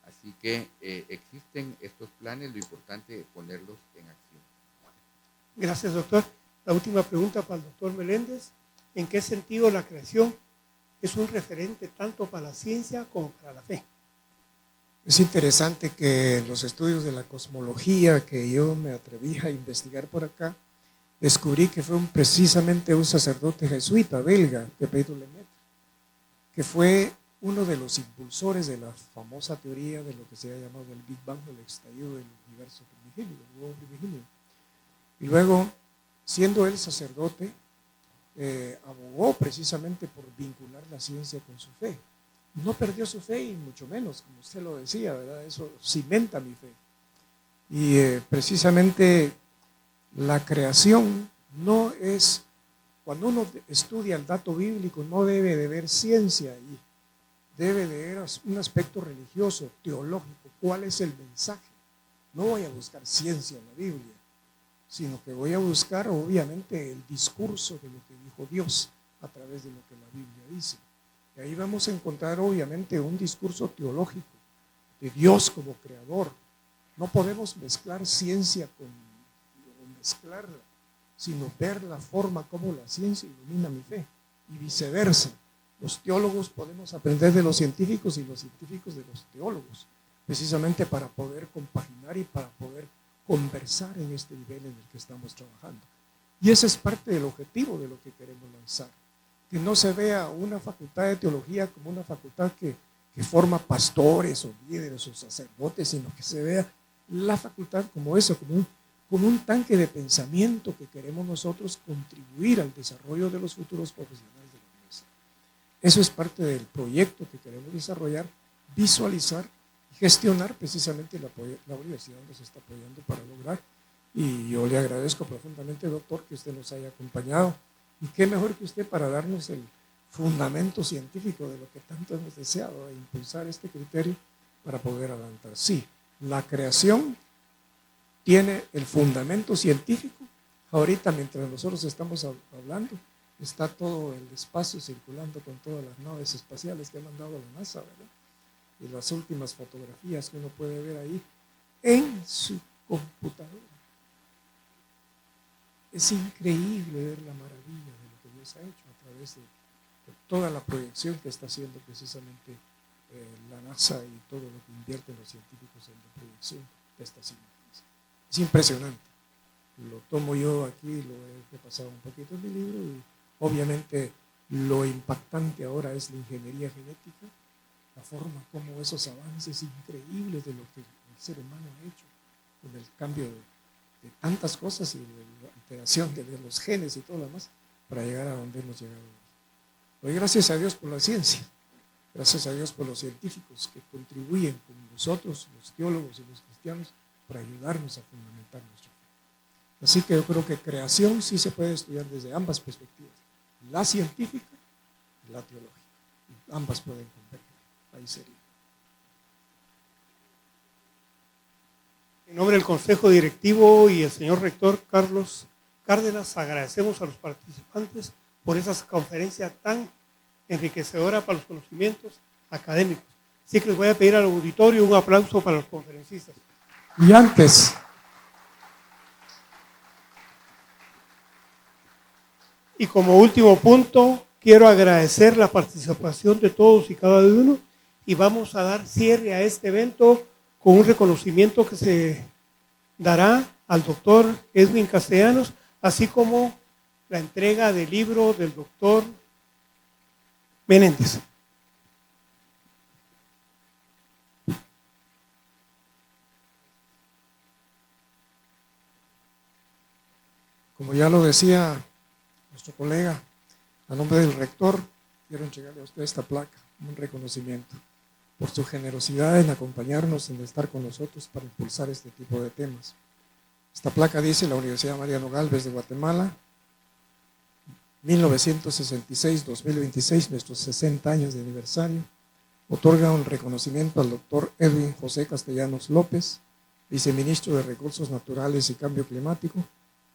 Speaker 6: Así que existen estos planes, lo importante es ponerlos en acción.
Speaker 1: Gracias, doctor. La última pregunta para el doctor Meléndez. ¿En qué sentido la creación es un referente tanto para la ciencia como para la fe?
Speaker 2: Es interesante que en los estudios de la cosmología que yo me atreví a investigar por acá, descubrí que fue precisamente un sacerdote jesuita belga, de Pedro Lemaitre, que fue uno de los impulsores de la famosa teoría de lo que se ha llamado el Big Bang, el estallido del universo primigenio, del nuevo primigenio. Y luego, siendo él sacerdote, abogó precisamente por vincular la ciencia con su fe. No perdió su fe y mucho menos, como usted lo decía, ¿verdad? Eso cimenta mi fe. Y precisamente la creación no es cuando uno estudia el dato bíblico no debe de ver ciencia ahí, debe de ver un aspecto religioso, teológico. ¿Cuál es el mensaje? No voy a buscar ciencia en la Biblia, sino que voy a buscar obviamente el discurso de lo que dijo Dios a través de lo que la Biblia dice. Y ahí vamos a encontrar obviamente un discurso teológico de Dios como creador. No podemos mezclar ciencia con mezclarla, sino ver la forma como la ciencia ilumina mi fe y viceversa. Los teólogos podemos aprender de los científicos y los científicos de los teólogos, precisamente para poder compaginar y para poder conversar en este nivel en el que estamos trabajando. Y ese es parte del objetivo de lo que queremos lanzar. Que no se vea una facultad de teología como una facultad que forma pastores o líderes o sacerdotes, sino que se vea la facultad como eso, como un tanque de pensamiento que queremos nosotros contribuir al desarrollo de los futuros profesionales de la iglesia. Eso es parte del proyecto que queremos desarrollar, visualizar y gestionar precisamente la universidad donde se está apoyando para lograr. Y yo le agradezco profundamente, doctor, que usted nos haya acompañado. Y qué mejor que usted para darnos el fundamento científico de lo que tanto hemos deseado, e impulsar este criterio para poder adelantar. Sí, la creación tiene el fundamento científico. Ahorita, mientras nosotros estamos hablando, está todo el espacio circulando con todas las naves espaciales que ha mandado la NASA, ¿verdad? Y las últimas fotografías que uno puede ver ahí en su computadora. Es increíble ver la maravilla de lo que Dios ha hecho a través de toda la proyección que está haciendo precisamente la NASA y todo lo que invierten los científicos en la proyección de estas imágenes. Es impresionante. Lo tomo yo aquí, lo he repasado un poquito en mi libro y obviamente lo impactante ahora es la ingeniería genética, la forma como esos avances increíbles de lo que el ser humano ha hecho con el cambio de tantas cosas y de la alteración de los genes y todo lo demás para llegar a donde hemos llegado hoy. Doy gracias a Dios por la ciencia, gracias a Dios por los científicos que contribuyen con nosotros, los teólogos y los cristianos, para ayudarnos a fundamentar nuestra fe. Así que yo creo que creación sí se puede estudiar desde ambas perspectivas, la científica y la teológica. Y ambas pueden converger. Ahí sería.
Speaker 1: En nombre del Consejo Directivo y el señor Rector Carlos Cárdenas, agradecemos a los participantes por esa conferencia tan enriquecedora para los conocimientos académicos. Así que les voy a pedir al auditorio un aplauso para los conferencistas.
Speaker 2: Y antes,
Speaker 1: y como último punto, quiero agradecer la participación de todos y cada uno y vamos a dar cierre a este evento con un reconocimiento que se dará al doctor Edwin Castellanos, así como la entrega del libro del doctor Menéndez.
Speaker 2: como ya lo decía nuestro colega, a nombre del rector, quiero entregarle a usted esta placa, un reconocimiento por su generosidad en acompañarnos, en estar con nosotros para impulsar este tipo de temas. Esta placa dice la Universidad Mariano Gálvez de Guatemala, 1966-2026, nuestros 60 años de aniversario, otorga un reconocimiento al doctor Edwin José Castellanos López, viceministro de Recursos Naturales y Cambio Climático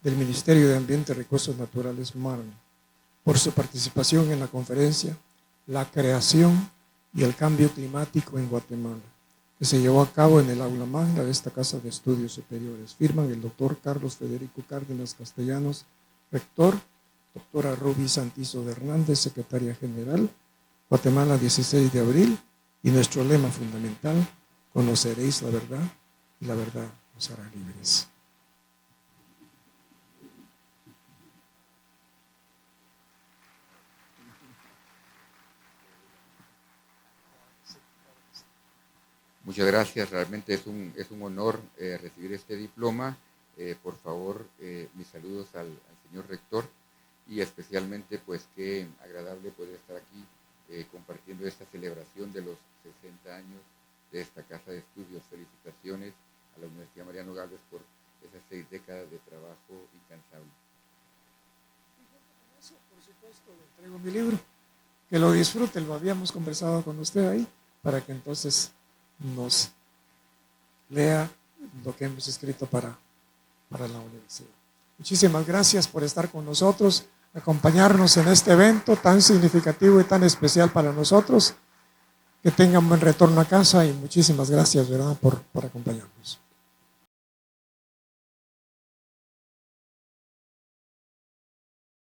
Speaker 2: del Ministerio de Ambiente y Recursos Naturales MARN, por su participación en la conferencia La creación y el cambio climático en Guatemala, que se llevó a cabo en el aula magna de esta Casa de Estudios Superiores. Firman el doctor Carlos Federico Cárdenas Castellanos, rector, doctora Ruby Santizo de Hernández, secretaria general, Guatemala, 16 de abril, y nuestro lema fundamental: conoceréis la verdad y la verdad os hará libres.
Speaker 6: Muchas gracias, realmente es un honor recibir este diploma. Por favor, mis saludos al señor rector y especialmente pues qué agradable poder estar aquí compartiendo esta celebración de los 60 años de esta Casa de Estudios. Felicitaciones a la Universidad Mariano Gálvez por esas 6 décadas de trabajo incansable.
Speaker 2: Por supuesto, le traigo mi libro. Que lo disfrute, lo habíamos conversado con usted ahí, para que entonces nos lea lo que hemos escrito para la universidad. Muchísimas gracias por estar con nosotros, acompañarnos en este evento tan significativo y tan especial para nosotros. Que tengan buen retorno a casa y muchísimas gracias, ¿verdad?, por acompañarnos.